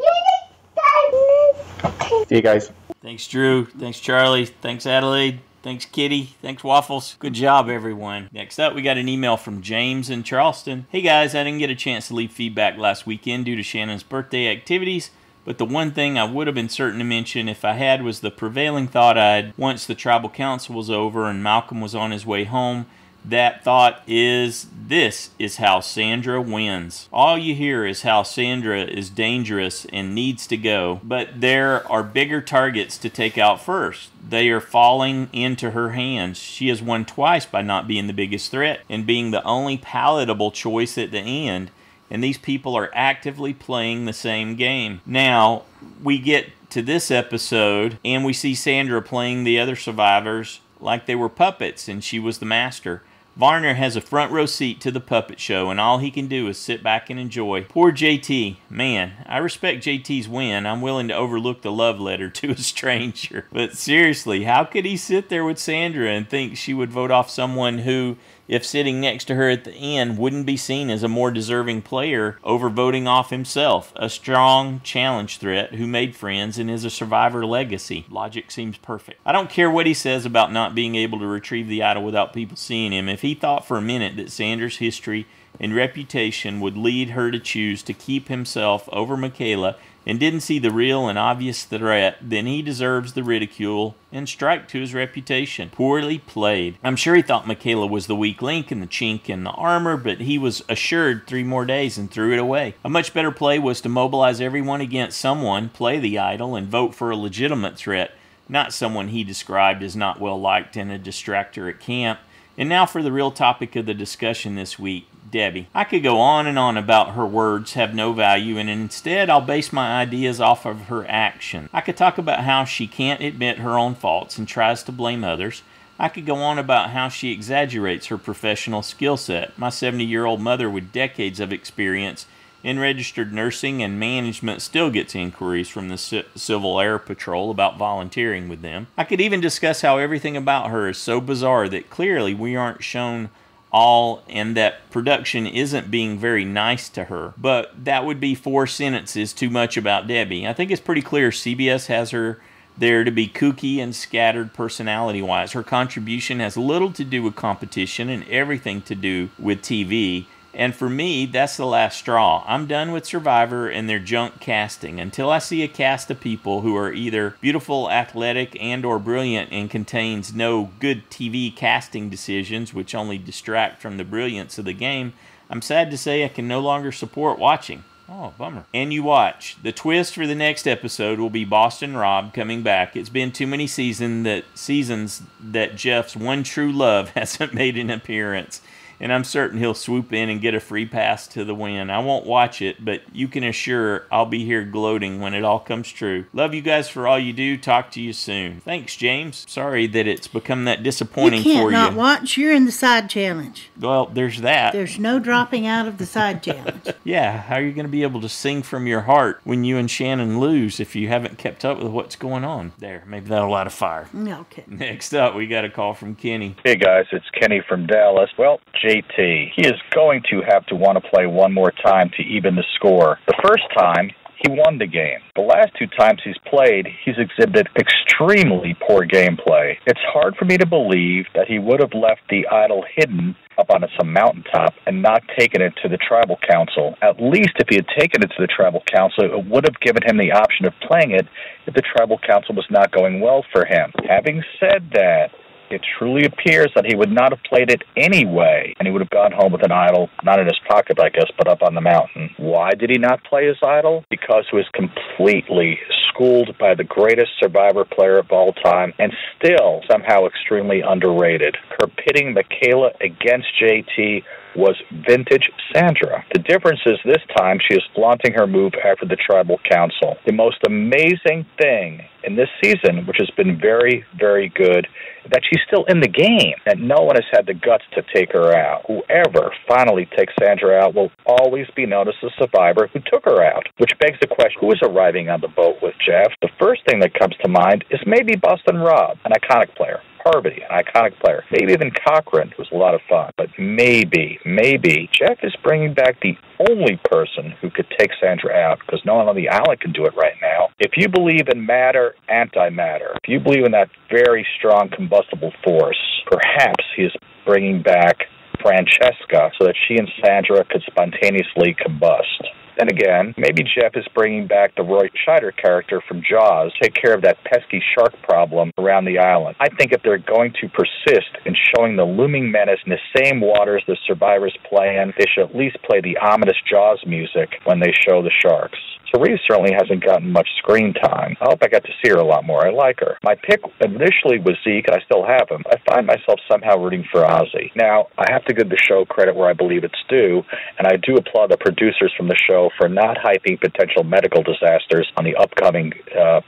See you guys. Thanks, Drew. Thanks, Charlie. Thanks, Adelaide. Thanks, Kitty. Thanks, Waffles. Good job, everyone. Next up, we got an email from James in Charleston. Hey, guys, I didn't get a chance to leave feedback last weekend due to Shannon's birthday activities, but the one thing I would have been certain to mention if I had was the prevailing thought I had once the Tribal Council was over and Malcolm was on his way home. That thought is, this is how Sandra wins. All you hear is how Sandra is dangerous and needs to go, but there are bigger targets to take out first. They are falling into her hands. She has won twice by not being the biggest threat and being the only palatable choice at the end, and these people are actively playing the same game. Now, we get to this episode, and we see Sandra playing the other survivors like they were puppets, and she was the master. Varner has a front row seat to the puppet show, and all he can do is sit back and enjoy. Poor JT. Man, I respect JT's win. I'm willing to overlook the love letter to a stranger. But seriously, how could he sit there with Sandra and think she would vote off someone who, if sitting next to her at the end, wouldn't be seen as a more deserving player over voting off himself, a strong challenge threat who made friends and is a survivor legacy? Logic seems perfect. I don't care what he says about not being able to retrieve the idol without people seeing him. If he thought for a minute that Sandra's history and reputation would lead her to choose to keep himself over Michaela and didn't see the real and obvious threat, then he deserves the ridicule and strike to his reputation. Poorly played. I'm sure he thought Michaela was the weak link and the chink in the armor, but he was assured 3 more days and threw it away. A much better play was to mobilize everyone against someone, play the idol, and vote for a legitimate threat. not someone he described as not well liked and a distractor at camp. And now for the real topic of the discussion this week, Debbie. I could go on and on about her words have no value, and instead I'll base my ideas off of her action. I could talk about how she can't admit her own faults and tries to blame others. I could go on about how she exaggerates her professional skill set. My 70-year-old mother with decades of experience in registered nursing and management still gets inquiries from the Civil Air Patrol about volunteering with them. I could even discuss how everything about her is so bizarre that clearly we aren't shown all and that production isn't being very nice to her. But that would be 4 sentences too much about Debbie. I think it's pretty clear CBS has her there to be kooky and scattered personality-wise. Her contribution has little to do with competition and everything to do with TV. And for me, that's the last straw. I'm done with Survivor and their junk casting until I see a cast of people who are either beautiful, athletic, and or brilliant and contains no good TV casting decisions which only distract from the brilliance of the game. I'm sad to say I can no longer support watching. Oh, bummer. And you watch. The twist for the next episode will be Boston Rob coming back. It's been too many seasons that Jeff's one true love hasn't made an appearance. And I'm certain he'll swoop in and get a free pass to the win. I won't watch it, but you can assure I'll be here gloating when it all comes true. Love you guys for all you do. Talk to you soon. Thanks, James. Sorry that it's become that disappointing for you. You can't not watch. You're in the side challenge. Well, there's that. There's no dropping out of the side challenge. Yeah, how are you going to be able to sing from your heart when you and Shannon lose if you haven't kept up with what's going on? There, maybe that'll light a fire. Okay. Next up, we got a call from Kenny. Hey, guys, it's Kenny from Dallas. Well, JT, he is going to have to want to play one more time to even the score. The first time, he won the game. The last 2 times he's played, he's exhibited extremely poor gameplay. It's hard for me to believe that he would have left the idol hidden up on some mountaintop and not taken it to the tribal council. At least if he had taken it to the tribal council, it would have given him the option of playing it if the tribal council was not going well for him. Having said that, it truly appears that he would not have played it anyway, and he would have gone home with an idol, not in his pocket, I guess, but up on the mountain. Why did he not play his idol? Because he was completely schooled by the greatest Survivor player of all time, and still somehow extremely underrated. Her pitting Michaela against JT was vintage Sandra. The difference is this time she is flaunting her move after the tribal council. The most amazing thing in this season, which has been very, very good, that she's still in the game, that no one has had the guts to take her out. Whoever finally takes Sandra out will always be known as the survivor who took her out, which begs the question, who is arriving on the boat with Jeff? The first thing that comes to mind is maybe Boston Rob, an iconic player. Harvey, an iconic player. Maybe even Cochran, who's a lot of fun. But maybe Jeff is bringing back the only person who could take Sandra out, because no one on the island can do it right now. If you believe in matter, antimatter, if you believe in that very strong combustible force, perhaps he is bringing back Francesca so that she and Sandra could spontaneously combust. Then again, maybe Jeff is bringing back the Roy Scheider character from Jaws to take care of that pesky shark problem around the island. I think if they're going to persist in showing the looming menace in the same waters the survivors play in, they should at least play the ominous Jaws music when they show the sharks. Cerise certainly hasn't gotten much screen time. I hope I got to see her a lot more. I like her. My pick initially was Zeke, and I still have him. I find myself somehow rooting for Ozzy. Now, I have to give the show credit where I believe it's due, and I do applaud the producers from the show for not hyping potential medical disasters on the upcoming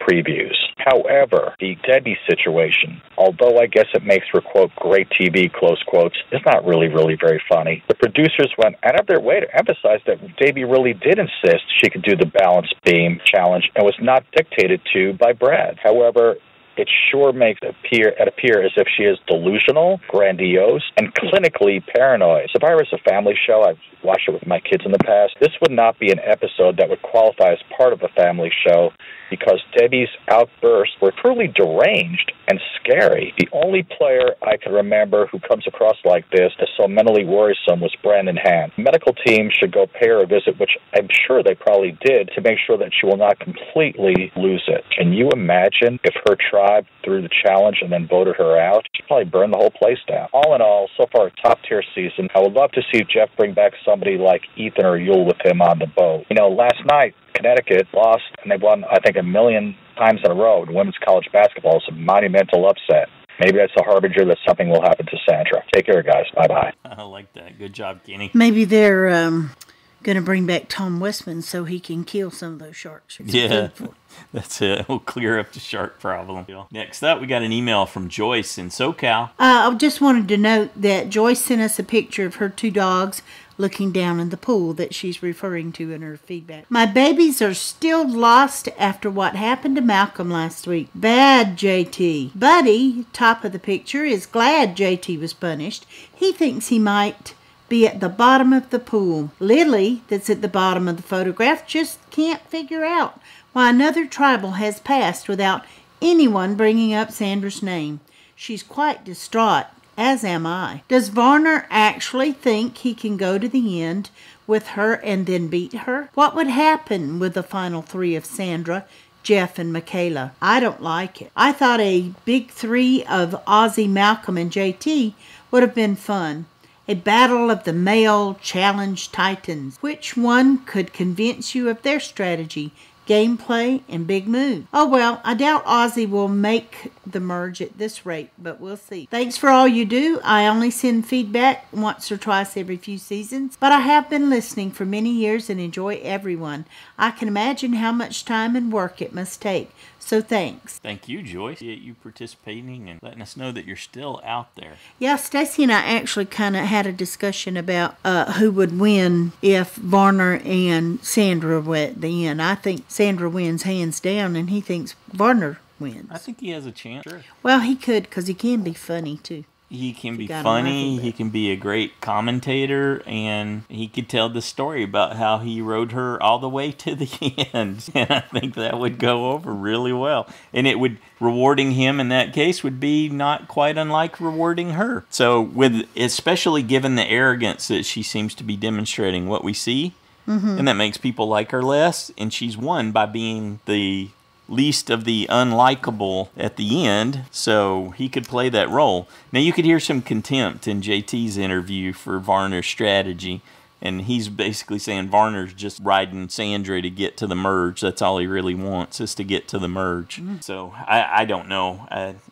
previews. However, the Debbie situation, although I guess it makes for, quote, great TV, close quotes, is not really very funny. The producers went out of their way to emphasize that Debbie really did insist she could do the balance beam challenge and was not dictated to by Brad. However, it sure makes it appear as if she is delusional, grandiose, and clinically paranoid. Survivor is a family show. I've watched it with my kids in the past. This would not be an episode that would qualify as part of a family show because Debbie's outbursts were truly deranged and scary. The only player I can remember who comes across like this as so mentally worrisome was Brandon Hand. The medical team should go pay her a visit, which I'm sure they probably did, to make sure that she will not completely lose it. Can you imagine if her tribe threw the challenge and then voted her out? She'd probably burn the whole place down. All in all, so far a top-tier season. I would love to see Jeff bring back somebody like Ethan or Yule with him on the boat. You know, last night, Connecticut lost, and they won, I think, $1 million times in a row in women's college basketball is a monumental upset. Maybe that's a harbinger that something will happen to Sandra. Take care, guys. Bye-bye. I like that. Good job, Kenny. Maybe they're going to bring back Tom Westman so he can kill some of those sharks. Yeah, that's it. We'll clear up the shark problem. Next up, we got an email from Joyce in SoCal. I just wanted to note that Joyce sent us a picture of her 2 dogs looking down in the pool that she's referring to in her feedback. My babies are still lost after what happened to Malcolm last week. Bad, JT. Buddy, top of the picture, is glad JT was punished. He thinks he might be at the bottom of the pool. Lily, that's at the bottom of the photograph, just can't figure out why another tribal has passed without anyone bringing up Sandra's name. She's quite distraught, as am I. Does Varner actually think he can go to the end with her and then beat her? What would happen with the final 3 of Sandra, Jeff, and Michaela? I don't like it. I thought a big 3 of Ozzy, Malcolm, and JT would have been fun. A battle of the male challenge titans. Which one could convince you of their strategy, gameplay, and big move? Oh well, I doubt Ozzy will make the merge at this rate, but we'll see. Thanks for all you do. I only send feedback once or twice every few seasons, but I have been listening for many years and enjoy everyone. I can imagine how much time and work it must take. So thanks. Thank you, Joyce. You participating and letting us know that you're still out there. Yeah, Stacy and I actually kind of had a discussion about who would win if Varner and Sandra were at the end. I think Sandra wins hands down, and he thinks Varner wins. I think he has a chance. Sure. Well, he could, because he can be funny, too. He can be funny, he can be a great commentator, and he could tell the story about how he rode her all the way to the end. And I think that would go over really well. And it would, rewarding him in that case would be not quite unlike rewarding her. So, especially given the arrogance that she seems to be demonstrating, what we see, and that makes people like her less, and she's won by being the least of the unlikable at the end, so he could play that role. Now, you could hear some contempt in JT's interview for Varner's strategy, and he's basically saying Varner's just riding Sandra to get to the merge. That's all he really wants, is to get to the merge. So, I don't know.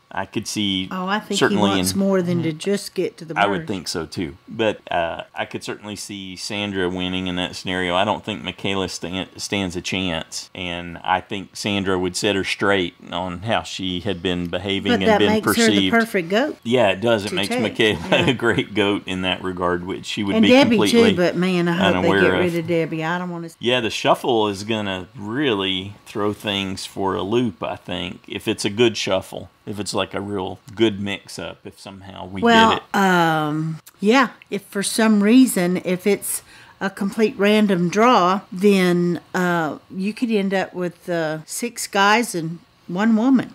I could see I think certainly he wants more than to just get to the merge. I would think so too. But I could certainly see Sandra winning in that scenario. I don't think Michaela stands a chance. And I think Sandra would set her straight on how she had been behaving and been perceived. But that makes her the perfect goat. Yeah, it does. It makes Michaela a great goat in that regard, which she would be Debbie completely too, but man, I hope they get rid of of Debbie. I don't want to... Yeah, the shuffle is going to really throw things for a loop, I think, if it's a good shuffle. If it's like a real good mix-up, if somehow we get it. Yeah, if for some reason, if it's a complete random draw, then you could end up with 6 guys and 1 woman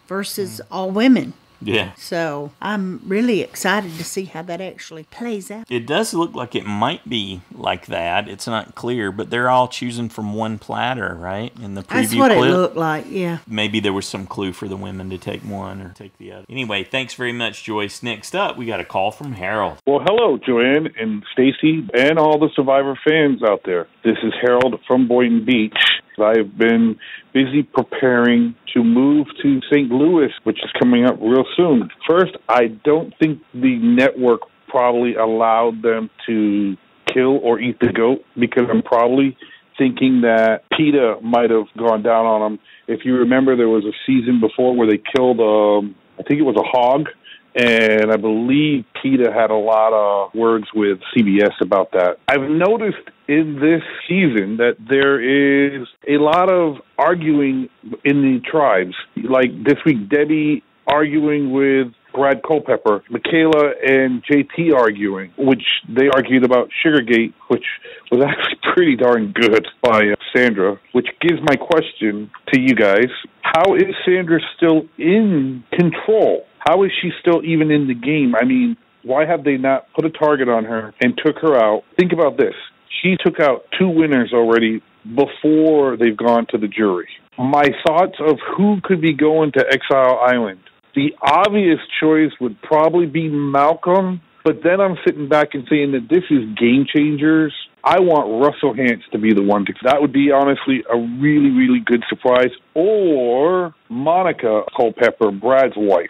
versus all women. Yeah. So I'm really excited to see how that actually plays out. It does look like it might be like that. It's not clear, but they're all choosing from one platter, right? In the preview That's what clip. It looked like, yeah. Maybe there was some clue for the women to take one or take the other. Anyway, thanks very much, Joyce. Next up, we got a call from Harold. Well, hello, Joanne and Stacy and all the Survivor fans out there. This is Harold from Boynton Beach. I've been busy preparing to move to St. Louis, which is coming up real soon. First, I don't think the network probably allowed them to kill or eat the goat, because I'm probably thinking that PETA might have gone down on them. If you remember, there was a season before where they killed, I think it was a hog, and I believe PETA had a lot of words with CBS about that. I've noticed in this season that there is a lot of arguing in the tribes. Like this week, Debbie arguing with Brad Culpepper, Michaela and JT arguing, which they argued about Sugargate, which was actually pretty darn good by Sandra, which gives my question to you guys. How is Sandra still in control? How is she still even in the game? I mean, why have they not put a target on her and took her out? Think about this. She took out 2 winners already before they've gone to the jury. My thoughts of who could be going to Exile Island. The obvious choice would probably be Malcolm, but then I'm sitting back and saying that this is Game Changers, I want Russell Hantz to be the one. That would be, honestly, a really, really good surprise. Or Monica Culpepper, Brad's wife.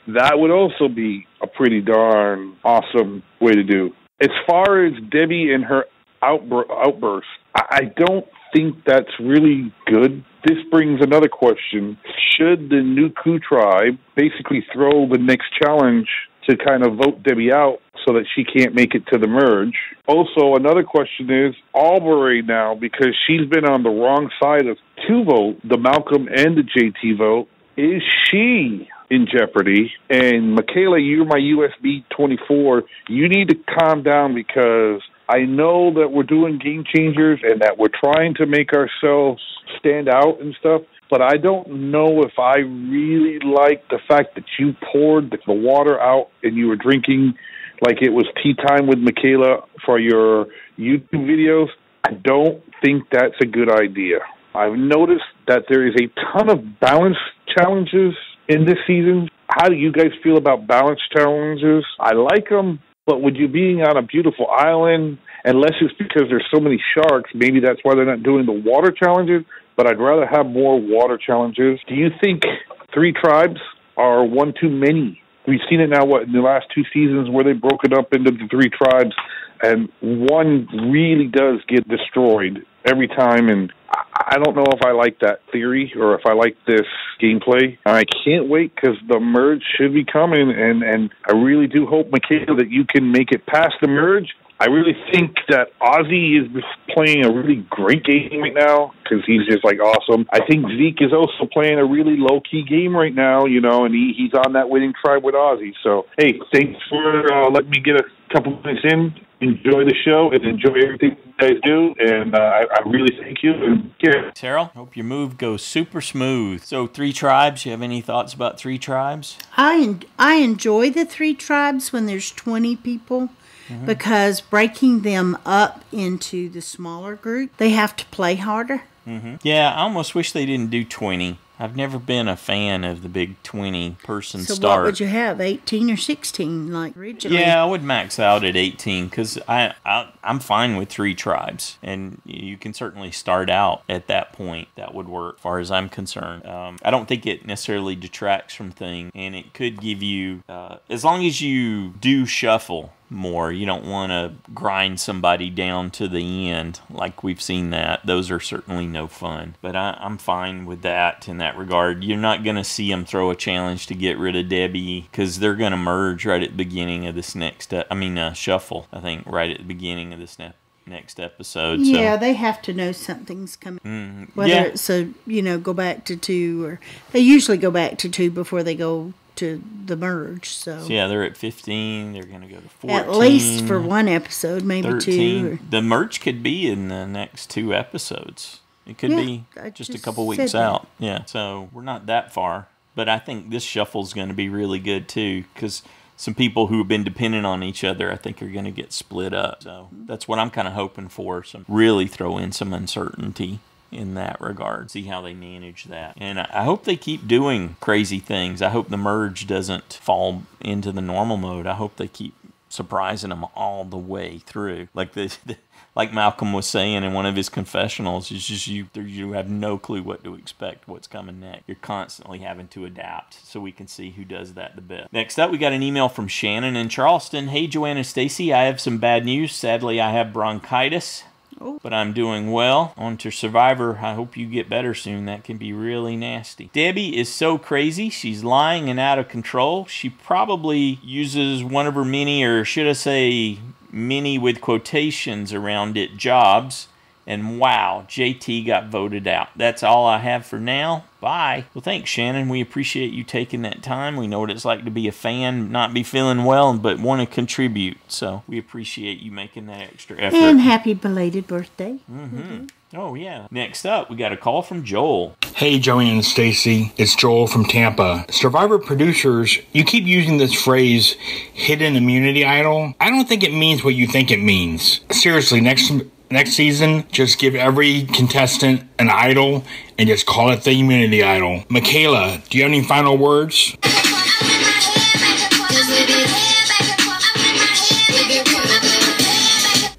That would also be a pretty darn awesome way to do. As far as Debbie and her outburst, I don't think that's really good. This brings another question. Should the Nuku tribe basically throw the next challenge to kind of vote Debbie out so that she can't make it to the merge? Also, another question is, Albury now, because she's been on the wrong side of two votes, the Malcolm and the JT vote, is she in jeopardy? And Michaela, you're my USB 24. You need to calm down, because I know that we're doing Game Changers and that we're trying to make ourselves stand out and stuff, but I don't know if I really like the fact that you poured the water out and you were drinking like it was tea time with Michaela for your YouTube videos. I don't think that's a good idea. I've noticed that there is a ton of balance challenges in this season. How do you guys feel about balance challenges? I like them, but with you being on a beautiful island, unless it's because there's so many sharks, maybe that's why they're not doing the water challenges, but I'd rather have more water challenges. Do you think 3 tribes are one too many? We've seen it now, in the last 2 seasons where they broke it up into the 3 tribes, and one really does get destroyed every time, and I don't know if I like that theory or if I like this gameplay. I can't wait, because the merge should be coming, and I really do hope, Michaela, that you can make it past the merge. I really think that Ozzy is playing a really great game right now, because he's just awesome. I think Zeke is also playing a really low-key game right now, and he's on that winning tribe with Ozzy. So, hey, thanks for letting me get a couple minutes in. Enjoy the show and enjoy everything you guys do, and I really thank you. And Harold, hope your move goes super smooth. So 3 tribes, you have any thoughts about 3 tribes? I enjoy the 3 tribes when there's 20 people. Mm-hmm. Because breaking them up into the smaller group, they have to play harder. Mm-hmm. Yeah, I almost wish they didn't do 20. I've never been a fan of the big 20-person start. So what would you have, 18 or 16, like originally? Yeah, I would max out at 18, because I'm fine with 3 tribes. And you can certainly start out at that point. That would work, as far as I'm concerned. I don't think it necessarily detracts from things, and it could give you, as long as you do shuffle more, you don't want to grind somebody down to the end like we've seen that. Those are certainly no fun. But I'm fine with that in that regard. You're not going to see them throw a challenge to get rid of Debbie, because they're going to merge right at the beginning of this next shuffle, I think, right at the beginning of this next episode. Yeah, so they have to know something's coming. Whether it's go back to 2, or they usually go back to 2 before they go to the merge. So yeah, they're at 15. They're going to go to 14. At least for one episode, maybe 13. 2. The merge could be in the next 2 episodes. It could be just a couple weeks out. Yeah, so we're not that far. But I think this shuffle's going to be really good too, because some people who have been dependent on each other, I think, are going to get split up. So that's what I'm kind of hoping for. Really throw in some uncertainty in that regard, see how they manage that. And I hope they keep doing crazy things. I hope the merge doesn't fall into the normal mode. I hope they keep surprising them all the way through. Like Malcolm was saying in one of his confessionals, it's just you have no clue what to expect, what's coming next. You're constantly having to adapt, so we can see who does that the best. Next up, we got an email from Shannon in Charleston. Hey, Joanna Stacy, I have some bad news. Sadly, I have bronchitis. But I'm doing well. On to Survivor. I hope you get better soon. That can be really nasty. Debbie is so crazy. She's lying and out of control. She probably uses one of her many, or should I say many with quotations around it, jobs. And wow, JT got voted out. That's all I have for now. Bye. Well, thanks, Shannon. We appreciate you taking that time. We know what it's like to be a fan, not be feeling well, but want to contribute. So we appreciate you making that extra effort. And happy belated birthday. Mm-hmm. Oh, yeah. Next up, we got a call from Joel. Hey, Joey and Stacy. It's Joel from Tampa. Survivor producers, you keep using this phrase, hidden immunity idol. I don't think it means what you think it means. Seriously, next season, just give every contestant an idol and just call it the immunity idol. Michaela, do you have any final words?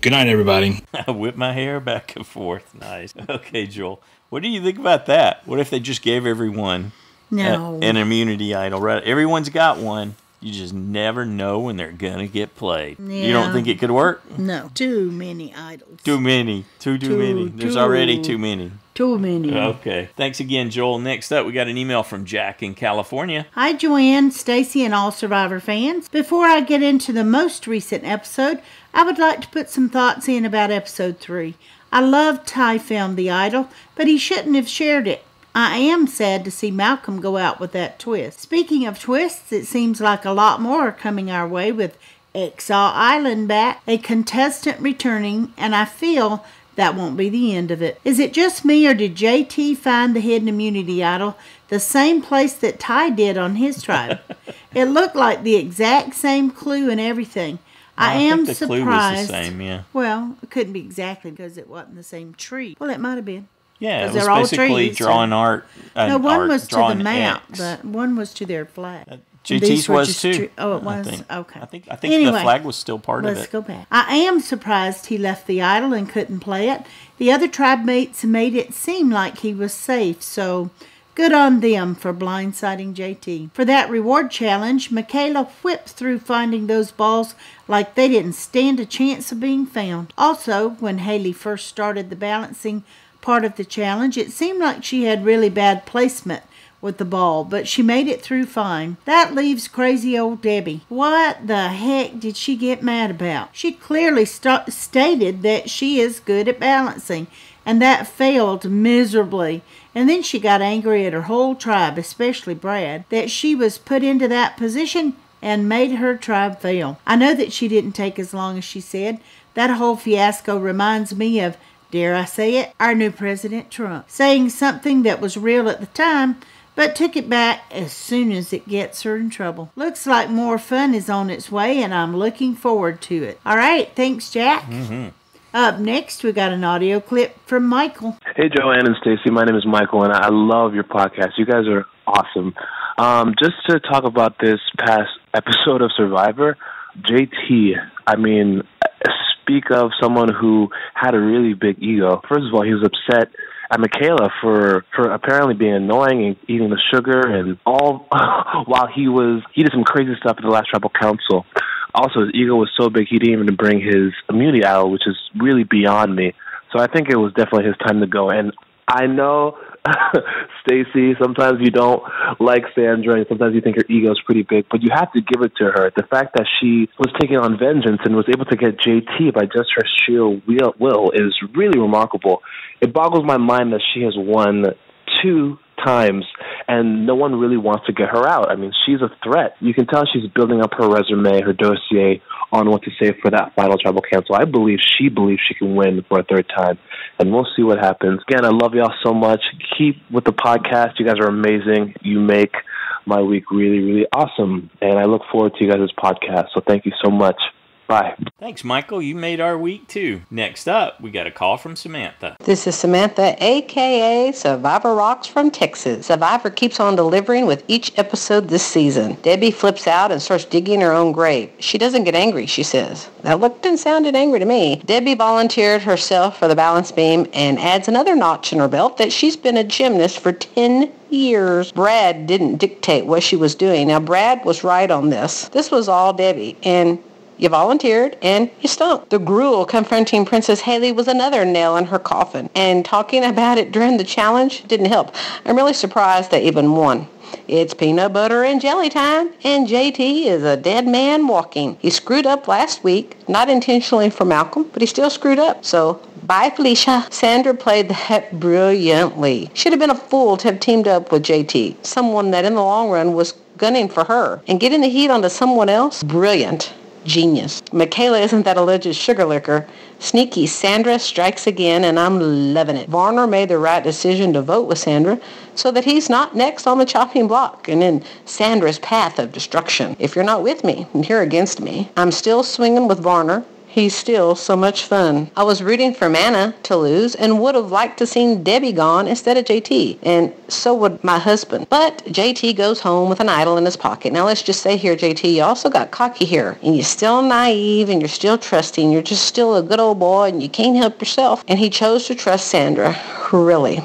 Good night, everybody. I whip my hair back and forth. Nice. Okay, Joel. What do you think about that? What if they just gave everyone an immunity idol? Right? Everyone's got one. You just never know when they're going to get played. Yeah. You don't think it could work? No. Too many idols. Too many. Too many. There's already too many. Too many. Okay. Thanks again, Joel. Next up, we got an email from Jack in California. Hi, Joanne, Stacy, and all Survivor fans. Before I get into the most recent episode, I would like to put some thoughts in about episode 3. I loved Ty filmed the idol, but he shouldn't have shared it. I am sad to see Malcolm go out with that twist. Speaking of twists, it seems like a lot more are coming our way with Exile Island back, a contestant returning, and I feel that won't be the end of it. Is it just me, or did JT find the hidden immunity idol the same place that Ty did on his tribe? It looked like the exact same clue and everything. I am think the surprised. Clue was the same, yeah. Well, it couldn't be exactly because it wasn't the same tree. Well, it might have been. Yeah, it was basically trees, drawing art. No, one was to the map, X. but one was to their flag. JT's was too. Oh, it was? Okay. I think anyway, the flag was still part of it. Let's go back. I am surprised he left the idol and couldn't play it. The other tribe mates made it seem like he was safe, so good on them for blindsiding JT. For that reward challenge, Michaela whipped through finding those balls like they didn't stand a chance of being found. Also, when Haley first started the balancing part of the challenge, it seemed like she had really bad placement with the ball, but she made it through fine. That leaves crazy old Debbie. What the heck did she get mad about? She clearly stated that she is good at balancing, and that failed miserably. And then she got angry at her whole tribe, especially Brad, that she was put into that position and made her tribe fail. I know that she didn't take as long as she said. That whole fiasco reminds me of, dare I say it, our new President Trump, saying something that was real at the time, but took it back as soon as it gets her in trouble. Looks like more fun is on its way, and I'm looking forward to it. All right, thanks, Jack. Mm-hmm. Up next, we got an audio clip from Michael. Hey, Joanne and Stacy. My name is Michael, and I love your podcast. You guys are awesome. Just to talk about this past episode of Survivor, JT, I mean, speak of someone who had a really big ego. First of all, he was upset at Michaela for apparently being annoying and eating the sugar and all while he did some crazy stuff at the last tribal council. Also, his ego was so big he didn't even bring his immunity idol, which is really beyond me. So I think it was definitely his time to go. And I know, Stacy, sometimes you don't like Sandra and sometimes you think her ego is pretty big, but you have to give it to her. The fact that she was taking on vengeance and was able to get JT by just her sheer will is really remarkable. It boggles my mind that she has won 2 times and no one really wants to get her out. I mean, she's a threat. You can tell she's building up her resume, her dossier on what to say for that final tribal council. I believe she believes she can win for a 3rd time, and we'll see what happens. Again, I love y'all so much. Keep with the podcast. You guys are amazing. You make my week really, really awesome, and I look forward to you guys' podcast, so thank you so much. Bye. Thanks, Michael. You made our week, too. Next up, we got a call from Samantha. This is Samantha, a.k.a. Survivor Rocks from Texas. Survivor keeps on delivering with each episode this season. Debbie flips out and starts digging her own grave. She doesn't get angry, she says. That looked and sounded angry to me. Debbie volunteered herself for the balance beam and adds another notch in her belt that she's been a gymnast for 10 years. Brad didn't dictate what she was doing. Now, Brad was right on this. This was all Debbie, and you volunteered, and you stunk. The gruel confronting Princess Haley was another nail in her coffin, and talking about it during the challenge didn't help. I'm really surprised they even won. It's peanut butter and jelly time, and JT is a dead man walking. He screwed up last week, not intentionally for Malcolm, but he still screwed up, so bye, Felicia. Sandra played that brilliantly. Should have been a fool to have teamed up with JT, someone that in the long run was gunning for her, and getting the heat onto someone else, brilliant. Genius. Michaela isn't that alleged sugar licker. Sneaky Sandra strikes again, and I'm loving it. Varner made the right decision to vote with Sandra so that he's not next on the chopping block and in Sandra's path of destruction. If you're not with me and you're against me, I'm still swinging with Varner. He's still so much fun. I was rooting for Mana to lose and would have liked to seen Debbie gone instead of JT, and so would my husband. But JT goes home with an idol in his pocket. Now let's just say here, JT, you also got cocky here, and you're still naive, and you're still trusting. You're just still a good old boy, and you can't help yourself. And he chose to trust Sandra. Really.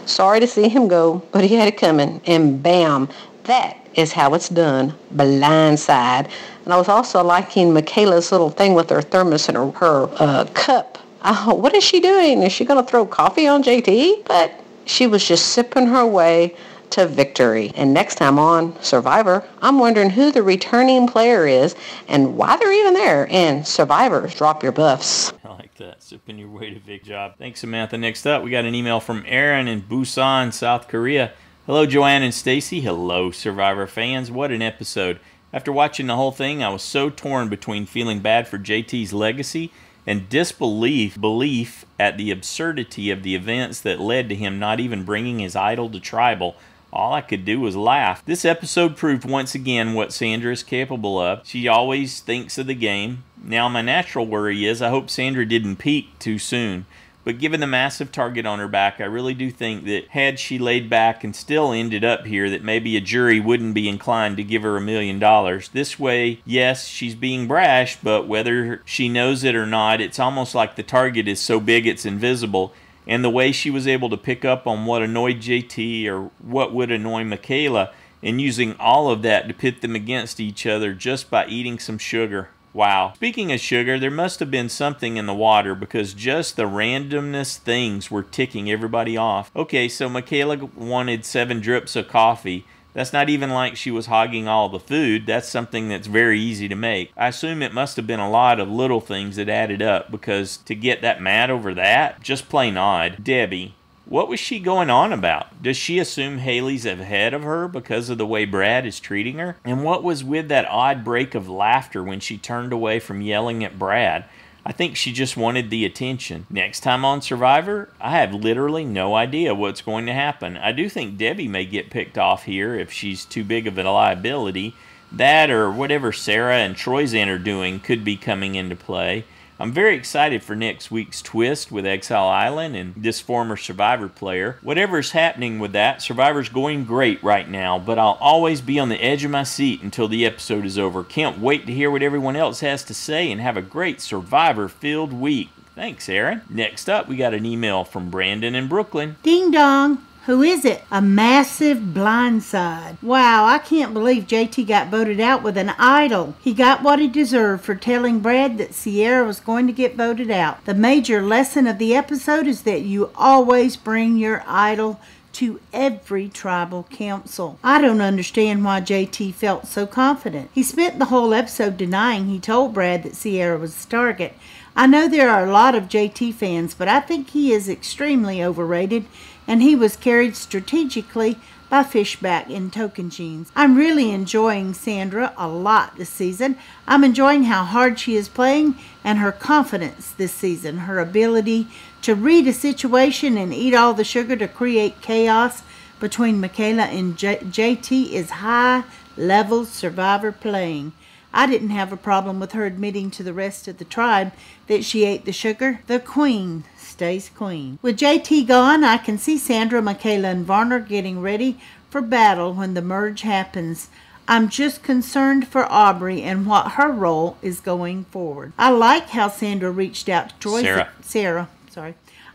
Sorry to see him go, but he had it coming, and bam, that is how it's done. Blindside. And I was also liking Michaela's little thing with her thermos and her cup. What is she doing? Is she going to throw coffee on JT? But she was just sipping her way to victory. And next time on Survivor, I'm wondering who the returning player is and why they're even there. And Survivors, drop your buffs. I like that. Sipping your way to victory. Job. Thanks, Samantha. Next up, we got an email from Aaron in Busan, South Korea. Hello, Joanne and Stacy. Hello, Survivor fans. What an episode. After watching the whole thing, I was so torn between feeling bad for JT's legacy and belief at the absurdity of the events that led to him not even bringing his idol to Tribal. All I could do was laugh. This episode proved once again what Sandra is capable of. She always thinks of the game. Now, my natural worry is I hope Sandra didn't peak too soon. But given the massive target on her back, I really do think that had she laid back and still ended up here, that maybe a jury wouldn't be inclined to give her $1 million. This way, yes, she's being brash, but whether she knows it or not, it's almost like the target is so big it's invisible. And the way she was able to pick up on what annoyed JT or what would annoy Michaela, and using all of that to pit them against each other just by eating some sugar. Wow. Speaking of sugar, there must have been something in the water because just the randomness things were ticking everybody off. Okay, so Michaela wanted 7 drips of coffee. That's not even like she was hogging all the food. That's something that's very easy to make. I assume it must have been a lot of little things that added up because to get that mad over that, just plain odd. Debbie. What was she going on about? Does she assume Haley's ahead of her because of the way Brad is treating her? And what was with that odd break of laughter when she turned away from yelling at Brad? I think she just wanted the attention. Next time on Survivor, I have literally no idea what's going to happen. I do think Debbie may get picked off here if she's too big of a liability. That or whatever Sarah and Troyzan are doing could be coming into play. I'm very excited for next week's twist with Exile Island and this former Survivor player. Whatever's happening with that, Survivor's going great right now, but I'll always be on the edge of my seat until the episode is over. Can't wait to hear what everyone else has to say and have a great Survivor-filled week. Thanks, Aaron. Next up, we got an email from Brandon in Brooklyn. Ding dong. Who is it? A massive blindside. Wow, I can't believe JT got voted out with an idol. He got what he deserved for telling Brad that Sierra was going to get voted out. The major lesson of the episode is that you always bring your idol to every tribal council. I don't understand why JT felt so confident. He spent the whole episode denying he told Brad that Sierra was the target. I know there are a lot of JT fans, but I think he is extremely overrated, and he was carried strategically by Fishback in Tocantins. I'm really enjoying Sandra a lot this season. I'm enjoying how hard she is playing and her confidence this season. Her ability to read a situation and eat all the sugar to create chaos between Michaela and JT is high-level Survivor playing. I didn't have a problem with her admitting to the rest of the tribe that she ate the sugar. The queen stays queen. With JT gone, I can see Sandra, Michaela, and Varner getting ready for battle when the merge happens. I'm just concerned for Aubrey and what her role is going forward. I like how Sandra reached out to Troy.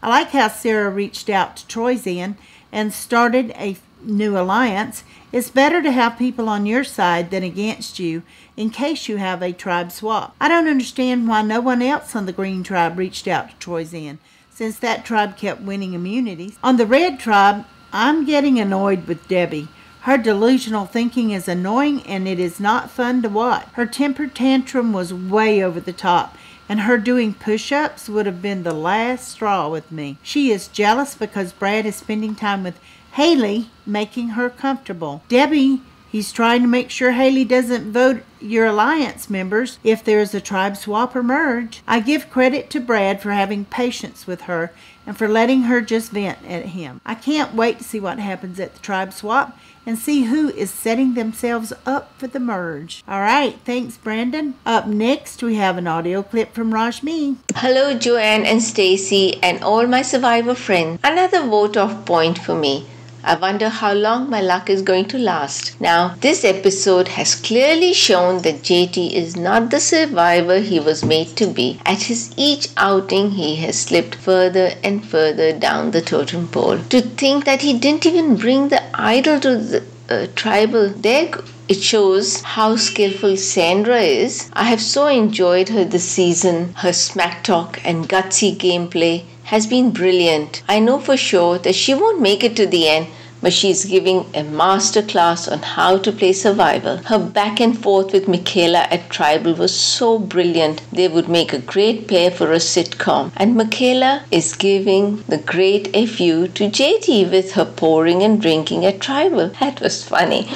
I like how Sarah reached out to Troyzan and started a new alliance. It's better to have people on your side than against you in case you have a tribe swap. I don't understand why no one else on the Green tribe reached out to Troyzan, since that tribe kept winning immunities. On the Red tribe, I'm getting annoyed with Debbie. Her delusional thinking is annoying and it is not fun to watch. Her temper tantrum was way over the top, and her doing push-ups would have been the last straw with me. She is jealous because Brad is spending time with Haley, making her comfortable. Debbie He's trying to make sure Haley doesn't vote your alliance members if there is a tribe swap or merge. I give credit to Brad for having patience with her and for letting her just vent at him. I can't wait to see what happens at the tribe swap and see who is setting themselves up for the merge. All right, thanks, Brandon. Up next, we have an audio clip from Rashmi. Hello, Joanne and Stacy and all my survivor friends. Another vote of point for me. I wonder how long my luck is going to last. Now, this episode has clearly shown that JT is not the survivor he was made to be. At his each outing, he has slipped further and further down the totem pole. To think that he didn't even bring the idol to the tribal deck, it shows how skillful Sandra is. I have so enjoyed her this season. Her smack talk and gutsy gameplay has been brilliant. I know for sure that she won't make it to the end, but she's giving a master class on how to play survival. Her back and forth with Michaela at Tribal was so brilliant. They would make a great pair for a sitcom. And Michaela is giving the great FU to JT with her pouring and drinking at Tribal. That was funny.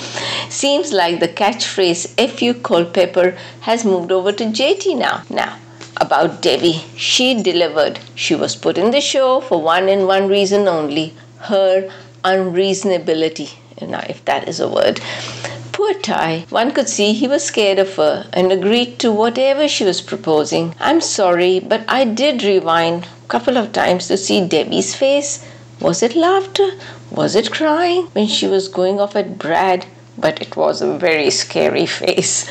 Seems like the catchphrase FU Culpepper has moved over to JT now. Now, about Debbie, she delivered. She was put in the show for one and one reason only, her unreasonability, if that is a word. Poor Ty, one could see he was scared of her and agreed to whatever she was proposing. I'm sorry, but I did rewind a couple of times to see Debbie's face. Was it laughter? Was it crying when she was going off at Brad? But it was a very scary face.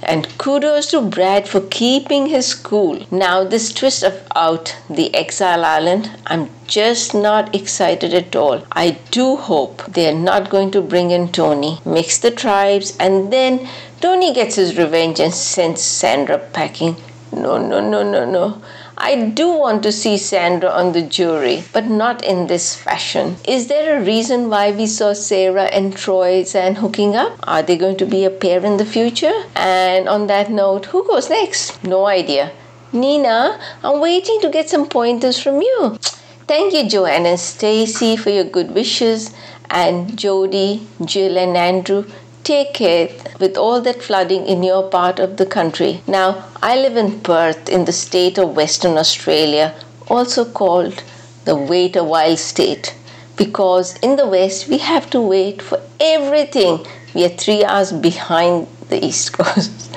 And kudos to Brad for keeping his cool. Now this twist out the exile island, I'm just not excited at all. I do hope they're not going to bring in Tony, mix the tribes, and then Tony gets his revenge and sends Sandra packing. No. I do want to see Sandra on the jury, but not in this fashion. Is there a reason why we saw Sarah and Troy Zan hooking up? Are they going to be a pair in the future? And on that note, who goes next? No idea. Nina, I'm waiting to get some pointers from you. Thank you, Joanne and Stacy, for your good wishes. And Jody, Jill and Andrew, take care with all that flooding in your part of the country. Now, I live in Perth in the state of Western Australia, also called the wait a while state, because in the West we have to wait for everything. We are 3 hours behind the East Coast.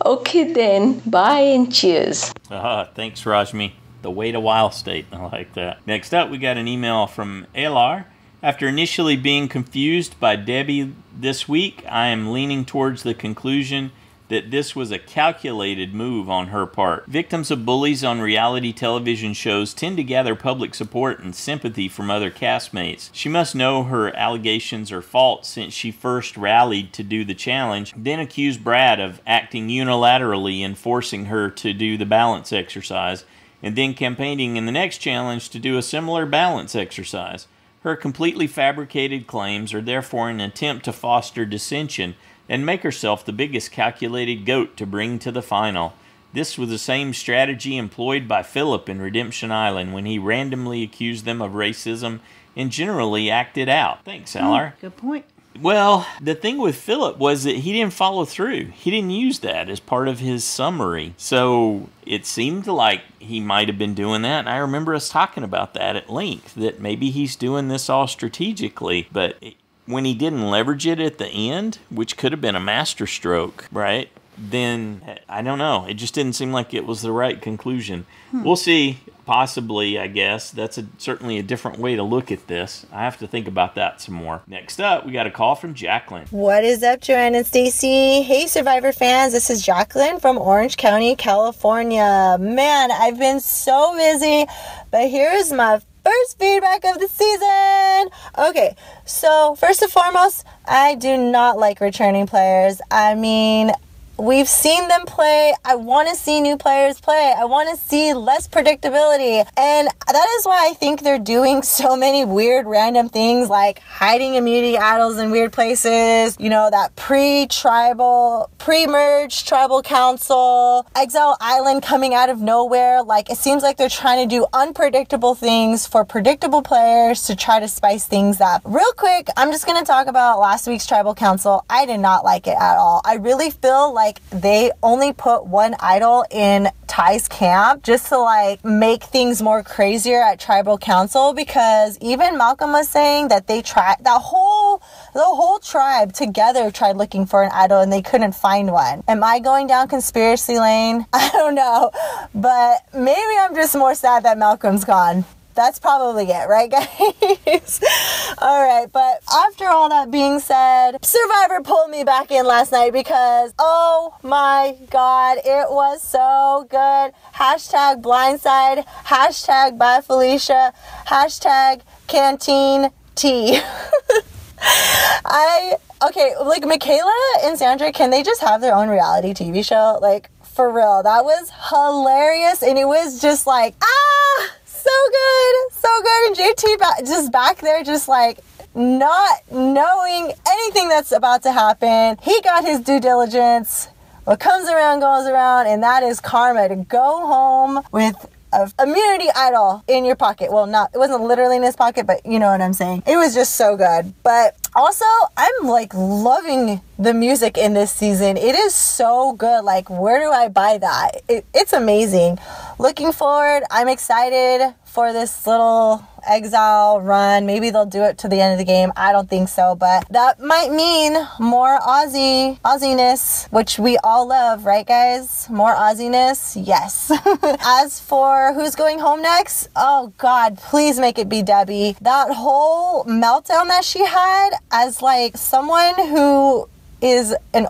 Okay then, bye and cheers. Thanks, Rashmi. The wait a while state. I like that. Next up, we got an email from Alar. After initially being confused by Debbie this week, I am leaning towards the conclusion that this was a calculated move on her part. Victims of bullies on reality television shows tend to gather public support and sympathy from other castmates. She must know her allegations are false since she first rallied to do the challenge, then accused Brad of acting unilaterally and forcing her to do the balance exercise, and then campaigning in the next challenge to do a similar balance exercise. Her completely fabricated claims are therefore an attempt to foster dissension and make herself the biggest calculated goat to bring to the final. This was the same strategy employed by Philip in Redemption Island when he randomly accused them of racism and generally acted out. Thanks, Alar. Good point. Well, the thing with Philip was that he didn't follow through. He didn't use that as part of his summary. So it seemed like he might have been doing that. And I remember us talking about that at length, that maybe he's doing this all strategically. But when he didn't leverage it at the end, which could have been a masterstroke, right? Then, I don't know. It just didn't seem like it was the right conclusion. We'll see. Possibly, I guess. That's certainly a different way to look at this. I have to think about that some more. Next up, we got a call from Jacqueline. What is up, Joanne and Stacy? Hey, Survivor fans. This is Jacqueline from Orange County, California. Man, I've been so busy, but here's my first feedback of the season. Okay, so first and foremost, I do not like returning players. I mean, We've seen them play. I want to see new players play. I want to see less predictability. And that is why I think they're doing so many weird random things like hiding immunity idols in weird places, you know, that pre-merge tribal council, Exile Island coming out of nowhere. Like, it seems like they're trying to do unpredictable things for predictable players to try to spice things up. Real quick, I'm just going to talk about last week's tribal council. I did not like it at all. I really feel like they only put one idol in Ty's camp just to like make things more crazier at tribal council, because even Malcolm was saying that they tried, the whole tribe together tried looking for an idol and they couldn't find one. Am I going down conspiracy lane? I don't know, but maybe I'm just more sad that Malcolm's gone. That's probably it, right, guys? All right, but after all that being said, Survivor pulled me back in last night because, oh my God, it was so good. Hashtag blindside, hashtag bye Felicia, hashtag canteen tea. Like Michaela and Sandra, can they just have their own reality TV show? Like, for real, that was hilarious, and it was just like, so good, and JT just back there just like not knowing anything that's about to happen. He got his due diligence. What comes around goes around, and that is karma, to go home with an immunity idol in your pocket. Well, it wasn't literally in his pocket, but you know what I'm saying. It was just so good. But also, I'm like loving the music in this season. It is so good. Like, where do I buy that? It's amazing. Looking forward. I'm excited for this little exile run. Maybe they'll do it to the end of the game. I don't think so, but that might mean more Aussiness, which we all love, right, guys? More Aussiness, yes. As for who's going home next, oh God, please make it be Debbie. That whole meltdown that she had as like someone who is a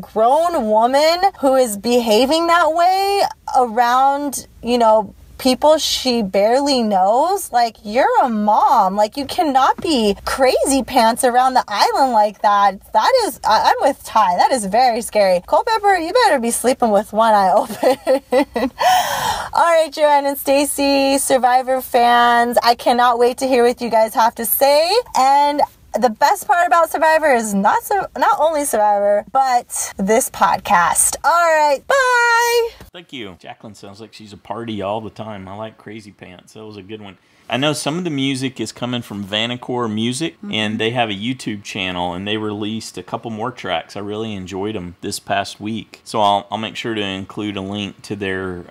grown woman who is behaving that way around, you know, people she barely knows. Like, you're a mom. Like, you cannot be crazy pants around the island like that. That is, I'm with Ty. That is very scary. Culpepper, you better be sleeping with one eye open. All right, Joanne and Stacy, Survivor fans, I cannot wait to hear what you guys have to say. And the best part about Survivor is not only Survivor, but this podcast. All right, bye. Thank you. Jacqueline sounds like she's a party all the time. I like Crazy Pants. That was a good one. I know some of the music is coming from Vanacore Music, and they have a YouTube channel, and they released a couple more tracks. I really enjoyed them this past week. So I'll make sure to include a link to their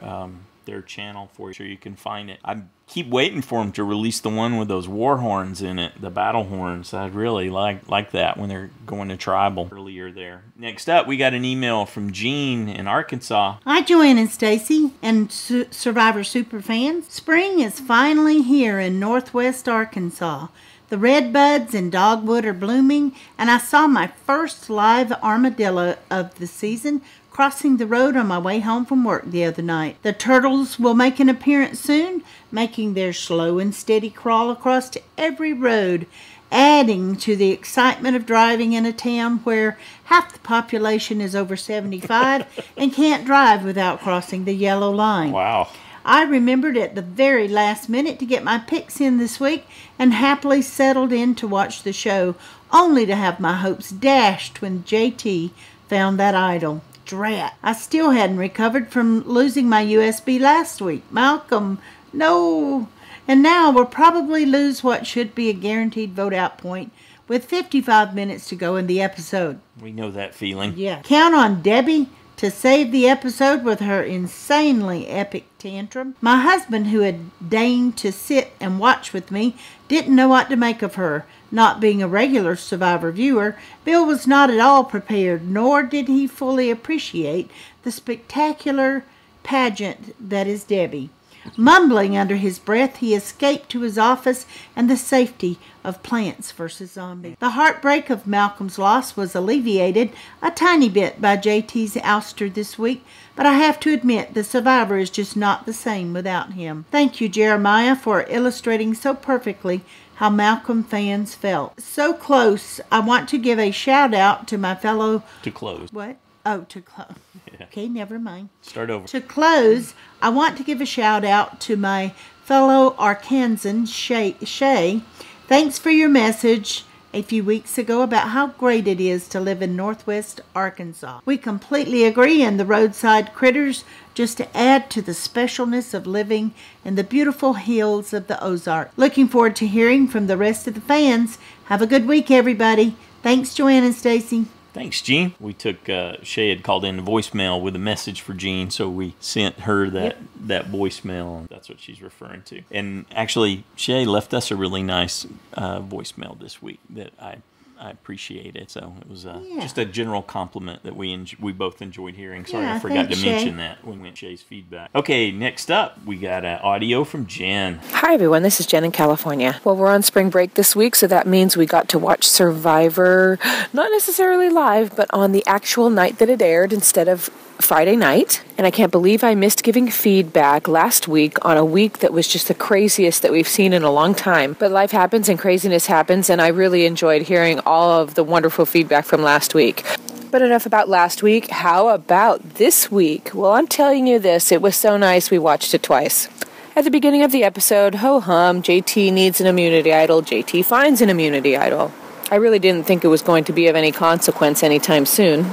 channel for you so you can find it. I keep waiting for them to release the one with those war horns in it, the battle horns. I really like that when they're going to tribal earlier there. Next up, we got an email from Jean in Arkansas. Hi, Joanne and Stacy and Survivor super fans. Spring is finally here in northwest Arkansas. The redbuds and dogwood are blooming, and I saw my first live armadillo of the season crossing the road on my way home from work the other night. The turtles will make an appearance soon, making their slow and steady crawl across to every road, adding to the excitement of driving in a town where half the population is over 75 and can't drive without crossing the yellow line. Wow. I remembered at the very last minute to get my picks in this week and happily settled in to watch the show, only to have my hopes dashed when JT found that idol. Drat. I still hadn't recovered from losing my USB last week. Malcolm, no. And now we'll probably lose what should be a guaranteed vote out point with 55 minutes to go in the episode. We know that feeling. Yeah. Count on Debbie to save the episode with her insanely epic tantrum. My husband, who had deigned to sit and watch with me, didn't know what to make of her. Not being a regular Survivor viewer, Bill was not at all prepared, nor did he fully appreciate the spectacular pageant that is Debbie. Mumbling under his breath, he escaped to his office and the safety of Plants vs. Zombies. The heartbreak of Malcolm's loss was alleviated a tiny bit by JT's ouster this week, but I have to admit the Survivor is just not the same without him. Thank you, Jeremiah, for illustrating so perfectly how Malcolm fans felt. So close, I want to give a shout out to my fellow... To close. What? to close. Yeah. Okay, never mind. Start over. To close, I want to give a shout out to my fellow Arkansan, Shea. Thanks for your message a few weeks ago about how great it is to live in Northwest Arkansas. We completely agree, and the roadside critters just to add to the specialness of living in the beautiful hills of the Ozarks. Looking forward to hearing from the rest of the fans. Have a good week, everybody. Thanks, Joanne and Stacy. Thanks, Jean. We took, Shay had called in a voicemail with a message for Jean, so we sent her that voicemail. That's what she's referring to. And actually, Shay left us a really nice voicemail this week that I appreciate it. So it was just a general compliment that we both enjoyed hearing. Sorry, I forgot to mention that when we went Shay's feedback. Okay, next up, we got audio from Jen. Hi, everyone. This is Jen in California. Well, we're on spring break this week, so that means we got to watch Survivor, not necessarily live, but on the actual night that it aired instead of Friday night. And I can't believe I missed giving feedback last week on a week that was just the craziest that we've seen in a long time. But life happens and craziness happens, and I really enjoyed hearing all of the wonderful feedback from last week. But enough about last week. How about this week? Well, I'm telling you this, it was so nice we watched it twice. At the beginning of the episode, ho-hum, JT needs an immunity idol, JT finds an immunity idol. I really didn't think it was going to be of any consequence anytime soon,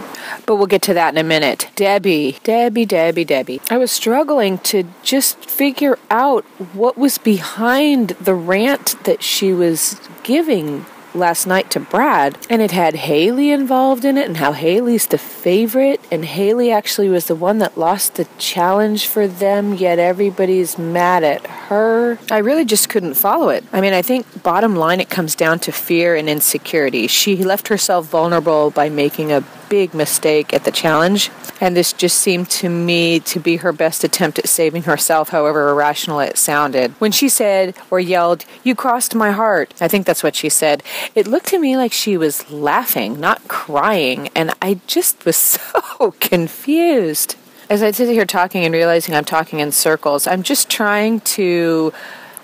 but we'll get to that in a minute. Debbie. I was struggling to just figure out what was behind the rant that she was giving last night to Brad, and it had Haley involved in it and how Haley's the favorite, and Haley actually was the one that lost the challenge for them, yet everybody's mad at her. I really just couldn't follow it. I mean, I think bottom line it comes down to fear and insecurity. She left herself vulnerable by making a big mistake at the challenge, and this just seemed to me to be her best attempt at saving herself, however irrational it sounded. When she said or yelled, "You crossed my heart," I think that's what she said, it looked to me like she was laughing, not crying, and I just was so confused. As I sit here talking and realizing I'm talking in circles, I'm just trying to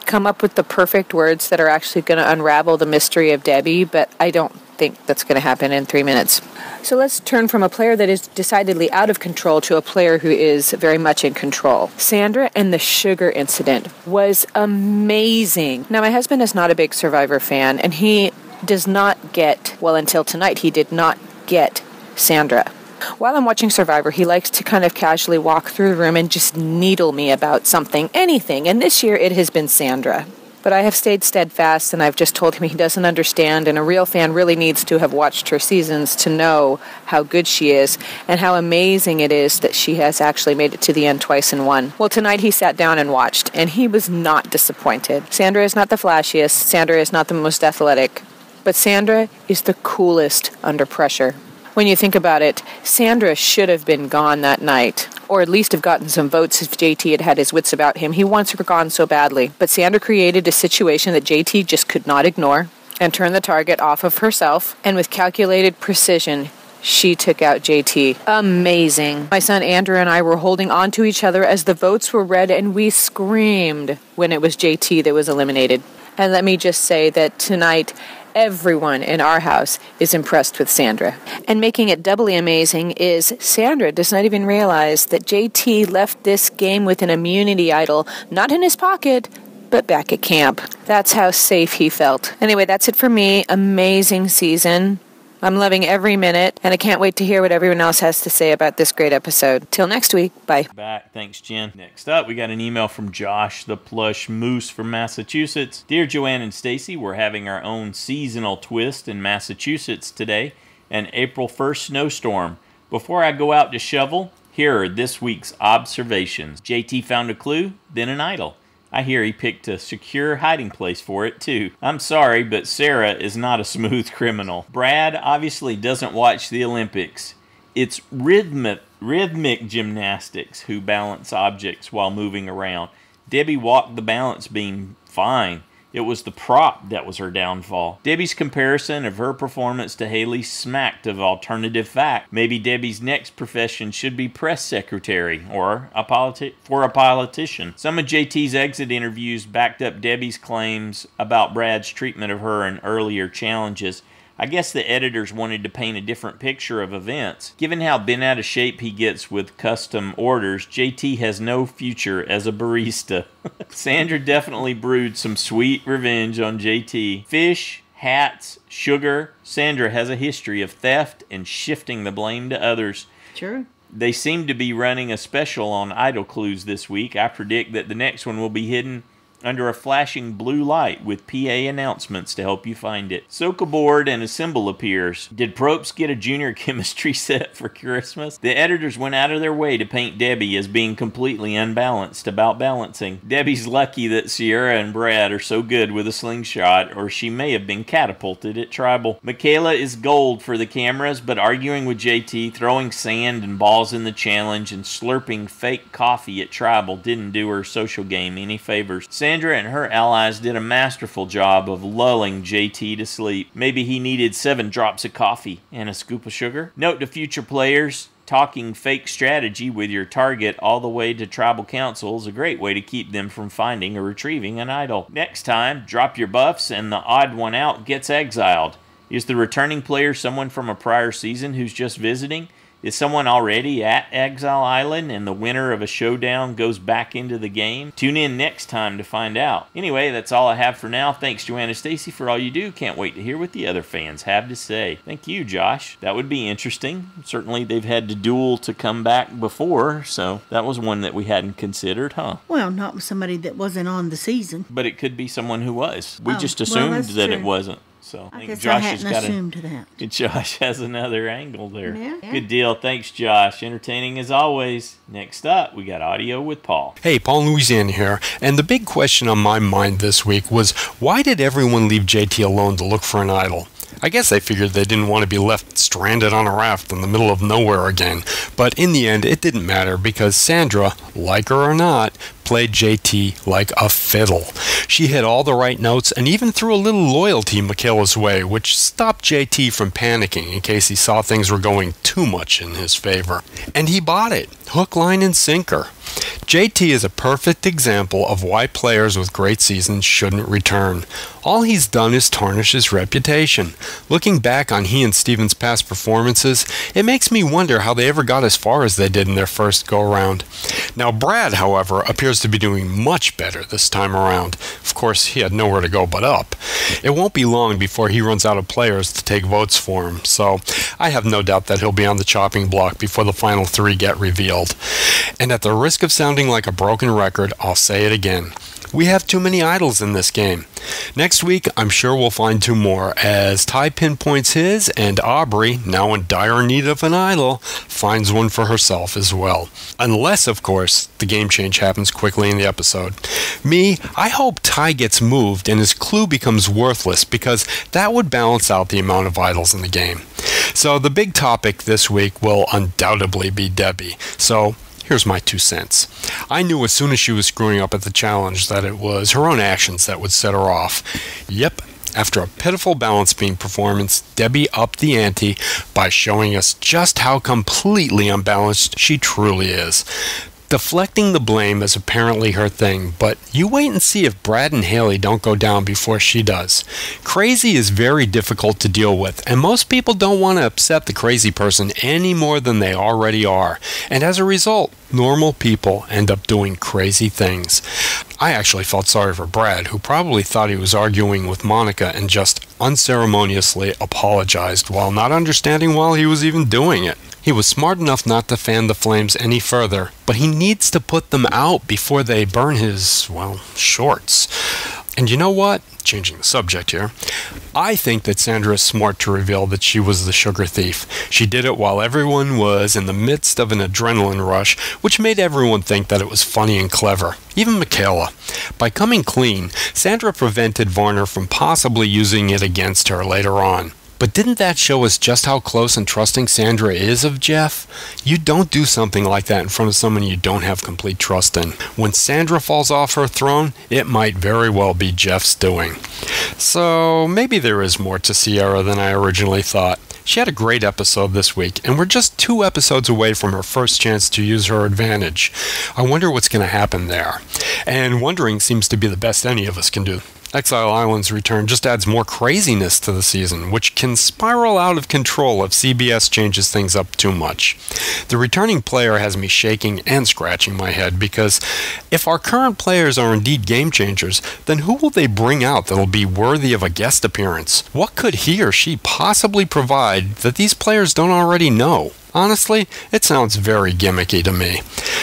come up with the perfect words that are actually going to unravel the mystery of Debbie, but I don't think that's going to happen in 3 minutes. So let's turn from a player that is decidedly out of control to a player who is very much in control. Sandra and the sugar incident was amazing. Now, my husband is not a big Survivor fan, and he does not get, well, until tonight, he did not get Sandra. While I'm watching Survivor, he likes to kind of casually walk through the room and just needle me about something, anything, and this year it has been Sandra. But I have stayed steadfast, and I've just told him he doesn't understand, and a real fan really needs to have watched her seasons to know how good she is and how amazing it is that she has actually made it to the end twice and won. Well, tonight he sat down and watched, and he was not disappointed. Sandra is not the flashiest, Sandra is not the most athletic, but Sandra is the coolest under pressure. When you think about it, Sandra should have been gone that night, or at least have gotten some votes if JT had had his wits about him. He wants her gone so badly. But Sandra created a situation that JT just could not ignore and turned the target off of herself, and with calculated precision, she took out JT. Amazing. My son Andrew and I were holding on to each other as the votes were read, and we screamed when it was JT that was eliminated. And let me just say that tonight, everyone in our house is impressed with Sandra. And making it doubly amazing is Sandra does not even realize that JT left this game with an immunity idol, not in his pocket, but back at camp. That's how safe he felt. Anyway, that's it for me. Amazing season. I'm loving every minute, and I can't wait to hear what everyone else has to say about this great episode. Till next week, bye. Back. Thanks, Jen. Next up, we got an email from Josh, the plush moose from Massachusetts. Dear Joanne and Stacy, we're having our own seasonal twist in Massachusetts today, an April 1st snowstorm. Before I go out to shovel, here are this week's observations. JT found a clue, then an idol. I hear he picked a secure hiding place for it, too. I'm sorry, but Sarah is not a smooth criminal. Brad obviously doesn't watch the Olympics. It's rhythmic gymnastics who balance objects while moving around. Debbie walked the balance beam fine. It was the prop that was her downfall. Debbie's comparison of her performance to Haley smacked of alternative fact. Maybe Debbie's next profession should be press secretary or a politician. Some of JT's exit interviews backed up Debbie's claims about Brad's treatment of her in earlier challenges. I guess the editors wanted to paint a different picture of events. Given how bent out of shape he gets with custom orders, JT has no future as a barista. Sandra definitely brewed some sweet revenge on JT. Fish, hats, sugar. Sandra has a history of theft and shifting the blame to others. True. They seem to be running a special on idol clues this week. I predict that the next one will be hidden under a flashing blue light with PA announcements to help you find it. Soak a board and a symbol appears. Did Probst get a junior chemistry set for Christmas? The editors went out of their way to paint Debbie as being completely unbalanced about balancing. Debbie's lucky that Sierra and Brad are so good with a slingshot, or she may have been catapulted at Tribal. Michaela is gold for the cameras, but arguing with JT, throwing sand and balls in the challenge, and slurping fake coffee at Tribal didn't do her social game any favors. Sandra and her allies did a masterful job of lulling JT to sleep. Maybe he needed 7 drops of coffee and a scoop of sugar. Note to future players, talking fake strategy with your target all the way to tribal council is a great way to keep them from finding or retrieving an idol. Next time, drop your buffs and the odd one out gets exiled. Is the returning player someone from a prior season who's just visiting? Is someone already at Exile Island and the winner of a showdown goes back into the game? Tune in next time to find out. Anyway, that's all I have for now. Thanks, Joanna Stacy, for all you do. Can't wait to hear what the other fans have to say. Thank you, Josh. That would be interesting. Certainly, they've had to duel to come back before, so that was one that we hadn't considered, huh? Well, not with somebody that wasn't on the season. But it could be someone who was. We just assumed that it wasn't. So I guess Josh I hadn't assumed that. Josh has another angle there. Yeah. Good deal. Thanks, Josh. Entertaining as always. Next up, we got audio with Paul. Hey, Paul in Louisiana here. And the big question on my mind this week was, why did everyone leave JT alone to look for an idol? I guess they figured they didn't want to be left stranded on a raft in the middle of nowhere again. But in the end, it didn't matter because Sandra, like her or not, played JT like a fiddle. She hit all the right notes and even threw a little loyalty Michaela's way, which stopped JT from panicking in case he saw things were going too much in his favor. And he bought it, hook, line, and sinker. JT is a perfect example of why players with great seasons shouldn't return. All he's done is tarnish his reputation. Looking back on he and Steven's past performances, it makes me wonder how they ever got as far as they did in their first go-around. Now Brad, however, appears to be doing much better this time around. Of course, he had nowhere to go but up. It won't be long before he runs out of players to take votes for him, so I have no doubt that he'll be on the chopping block before the final 3 get revealed. And at the risk of sounding like a broken record, I'll say it again. We have too many idols in this game. Next week, I'm sure we'll find 2 more, as Ty pinpoints his, and Aubrey, now in dire need of an idol, finds one for herself as well. Unless, of course, the game change happens quickly in the episode. I hope Ty gets moved and his clue becomes worthless, because that would balance out the amount of idols in the game. So the big topic this week will undoubtedly be Debbie. So here's my 2 cents. I knew as soon as she was screwing up at the challenge that it was her own actions that would set her off. Yep, after a pitiful balance beam performance, Debbie upped the ante by showing us just how completely unbalanced she truly is. Deflecting the blame is apparently her thing, but you wait and see if Brad and Haley don't go down before she does. Crazy is very difficult to deal with, and most people don't want to upset the crazy person any more than they already are. And as a result, normal people end up doing crazy things. I actually felt sorry for Brad, who probably thought he was arguing with Monica and just unceremoniously apologized while not understanding why he was even doing it. He was smart enough not to fan the flames any further, but he needs to put them out before they burn his, shorts. And you know what? Changing the subject here. I think that Sandra is smart to reveal that she was the sugar thief. She did it while everyone was in the midst of an adrenaline rush, which made everyone think that it was funny and clever. Even Michaela. By coming clean, Sandra prevented Varner from possibly using it against her later on. But didn't that show us just how close and trusting Sandra is of Jeff? You don't do something like that in front of someone you don't have complete trust in. When Sandra falls off her throne, it might very well be Jeff's doing. So maybe there is more to Sierra than I originally thought. She had a great episode this week, and we're just 2 episodes away from her first chance to use her advantage. I wonder what's going to happen there. And wondering seems to be the best any of us can do. Exile Island's return just adds more craziness to the season, which can spiral out of control if CBS changes things up too much. The returning player has me shaking and scratching my head because if our current players are indeed game changers, then who will they bring out that'll be worthy of a guest appearance? What could he or she possibly provide that these players don't already know? Honestly, it sounds very gimmicky to me.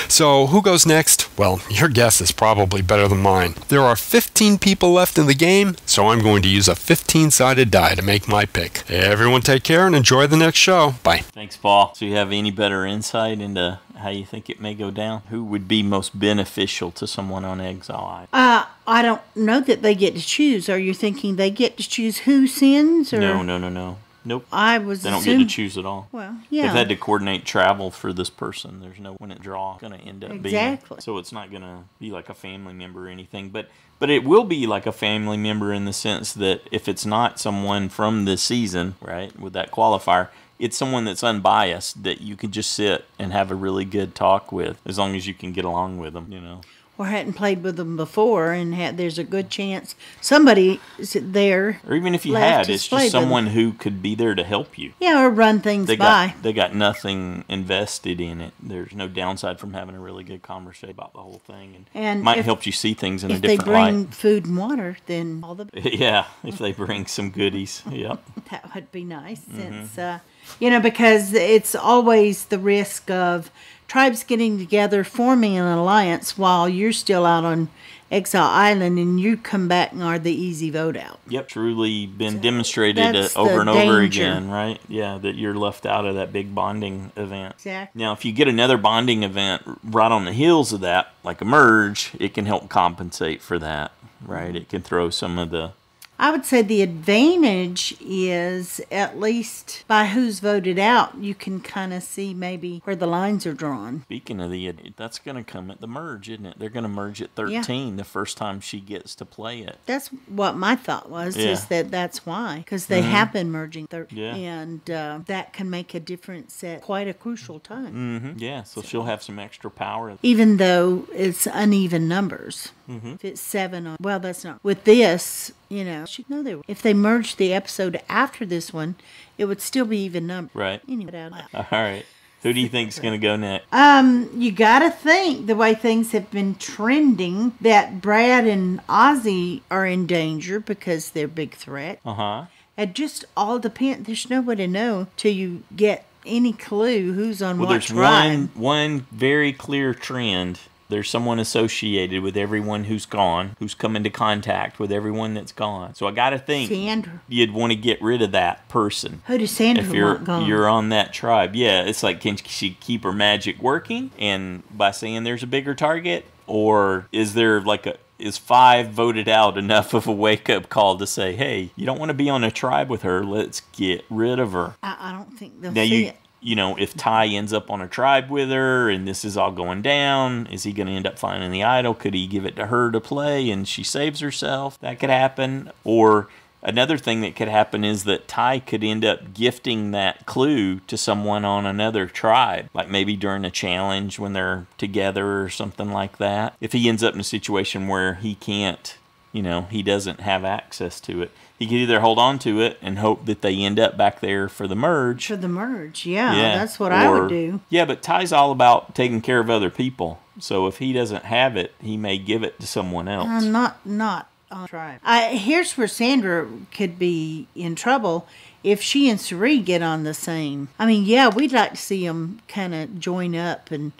So, who goes next? Well, your guess is probably better than mine. There are 15 people left in the game, so I'm going to use a 15-sided die to make my pick. Everyone take care and enjoy the next show. Bye. Thanks, Paul. So you have any better insight into how you think it may go down? Who would be most beneficial to someone on Exile Island? I don't know that they get to choose. Are you thinking they get to choose who sends? Or? No. Nope. They don't get to choose at all. Well, yeah. They've had to coordinate travel for this person. There's no one at draw going to end up being. Exactly. So it's not going to be like a family member or anything. But it will be like a family member in the sense that if it's not someone from this season, right, with that qualifier, it's someone that's unbiased that you can just sit and have a really good talk with as long as you can get along with them, you know. Or hadn't played with them before, and there's a good chance somebody is there. Or even if you had, it's just someone who could be there to help you. Yeah, or run things by. They got nothing invested in it. There's no downside from having a really good conversation about the whole thing, and might help you see things in a different light. If they bring food and water, then all the yeah, if they bring some goodies, yep, that would be nice. Since because it's always the risk of tribes getting together, forming an alliance while you're still out on Exile Island and you come back and are the easy vote out. Yep, truly been demonstrated over and over again, right? Yeah, that you're left out of that big bonding event. Exactly. Now, if you get another bonding event right on the heels of that, like a merge, it can help compensate for that, right? It can throw some of the... I would say the advantage is, at least by who's voted out, you can kind of see maybe where the lines are drawn. Speaking of that's going to come at the merge, isn't it? They're going to merge at 13 the first time she gets to play it. That's what my thought was, is that's why. Because they have been merging 13. Yeah. And that can make a difference at quite a crucial time. Mm-hmm. Yeah, so she'll have some extra power. Even though it's uneven numbers. Mm-hmm. If it's 7 well, that's not. With this, should know they were. If they merged the episode after this one, it would still be even numbers. Right. Anyway, all right. Who do you think is going to go next? You got to think the way things have been trending that Brad and Ozzy are in danger because they're big threat. Uh-huh. It just all depends. There's no way to know till you get any clue who's on what tribe. There's one very clear trend. There's someone associated with everyone who's gone, who's come into contact with everyone that's gone. So I got to think Sandra. You'd want to get rid of that person. Who does Sandra want gone? If you're on that tribe. Yeah, it's like, can she keep her magic working? And by saying there's a bigger target? Or is there is 5 voted out enough of a wake-up call to say, hey, you don't want to be on a tribe with her, let's get rid of her? I don't think they'll see it. If Ty ends up on a tribe with her and this is all going down, is he going to end up finding the idol? Could he give it to her to play and she saves herself? That could happen. Or another thing that could happen is that Ty could end up gifting that clue to someone on another tribe, like maybe during a challenge when they're together or something like that. If he ends up in a situation where he can't, he doesn't have access to it, he could either hold on to it and hope that they end up back there for the merge. For the merge, yeah. That's what I would do. Yeah, but Ty's all about taking care of other people. So if he doesn't have it, he may give it to someone else. Not on tribe. Here's where Sandra could be in trouble if she and Sari get on the same. I mean, yeah, we'd like to see them kind of join up and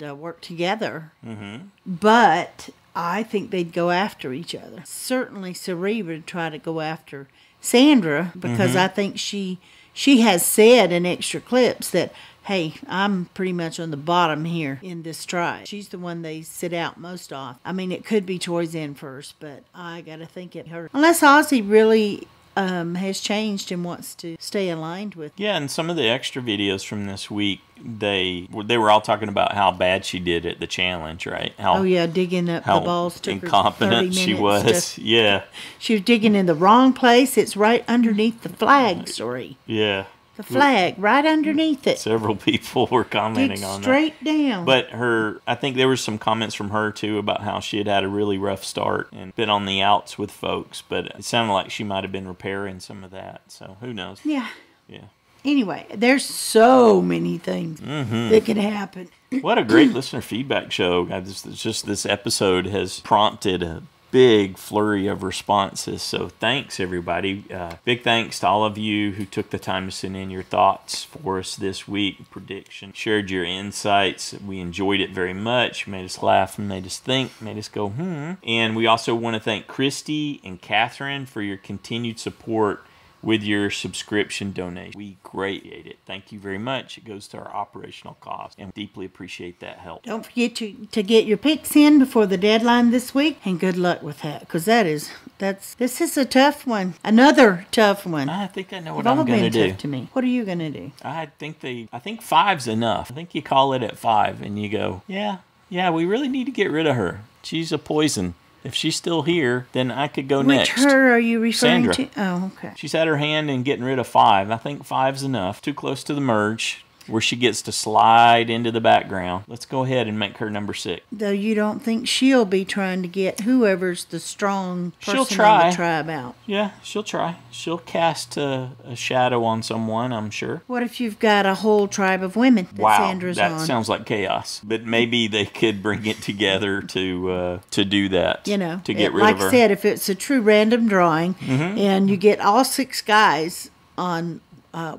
work together. Mm-hmm. But I think they'd go after each other. Certainly, Sari would try to go after Sandra because I think she has said in extra clips that, hey, I'm pretty much on the bottom here in this tribe. She's the one they sit out most often. I mean, it could be towards the end first, but I got to think it hurt. Unless Ozzy really has changed and wants to stay aligned with. Yeah, and some of the extra videos from this week, they were all talking about how bad she did at the challenge, right? Digging up the balls took her 30 incompetent she was. Yeah. She was digging in the wrong place. It's right underneath the flag, sorry. Yeah. The flag right underneath it. Several people were commenting on that. Straight down. But I think there were some comments from her too about how she had a really rough start and been on the outs with folks. But it sounded like she might have been repairing some of that. So who knows? Yeah. Yeah. Anyway, there's so many things that could happen. What a great listener feedback show. This episode has prompted a big flurry of responses. So thanks, everybody. Big thanks to all of you who took the time to send in your thoughts for us this week. Prediction, shared your insights. We enjoyed it very much. Made us laugh and made us think, made us go, And we also want to thank Christy and Catherine for your continued support with your subscription donation. We greatly appreciate it. Thank you very much. It goes to our operational cost, and deeply appreciate that help. Don't forget to get your picks in before the deadline this week, and good luck with that, because this is a tough one. Another tough one. I think I know what I'm going to do. Tough to me. What are you going to do? I think 5's enough. I think you call it at 5, and you go, yeah, we really need to get rid of her. She's a poison. If she's still here, then I could go next. Which her are you referring Sandra. to? Oh, okay. She's had her hand in getting rid of 5. I think 5's enough. Too close to the merge, where she gets to slide into the background. Let's go ahead and make her number 6. Though you don't think she'll be trying to get whoever's the strong person on the tribe out. Yeah, she'll try. She'll cast a shadow on someone, I'm sure. What if you've got a whole tribe of women that Sandra's on? That sounds like chaos. But maybe they could bring it together to do that. To get rid of her. Like I said, if it's a true random drawing, and you get all 6 guys on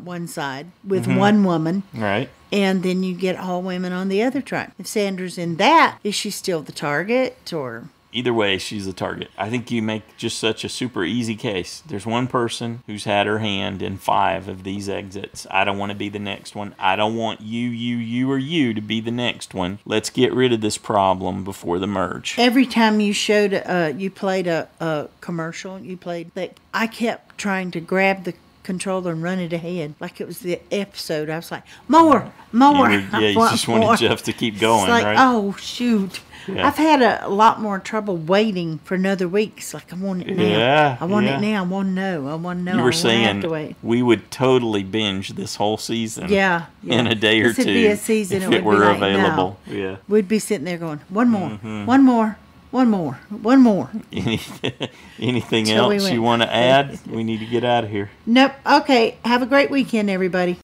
one side with one woman. Right. And then you get all women on the other tribe. If Sandra's in that, is she still the target, or? Either way, she's the target. I think you make just such a super easy case. There's one person who's had her hand in 5 of these exits. I don't want to be the next one. I don't want you, or you to be the next one. Let's get rid of this problem before the merge. Every time you showed, you played a commercial, I kept trying to grab the controller and run it ahead like it was the episode. I was like, more. You just wanted Jeff to keep going, it's like, right? Oh, shoot. Yeah. I've had a lot more trouble waiting for another week. It's like, I want it now. Yeah, I want it now. I want to know. You were saying we would totally binge this whole season. Yeah. In a day or two. This would be a season if it were available. No. Yeah. We'd be sitting there going, one more, one more. Anything else you want to add? We need to get out of here. Nope. Okay. Have a great weekend, everybody.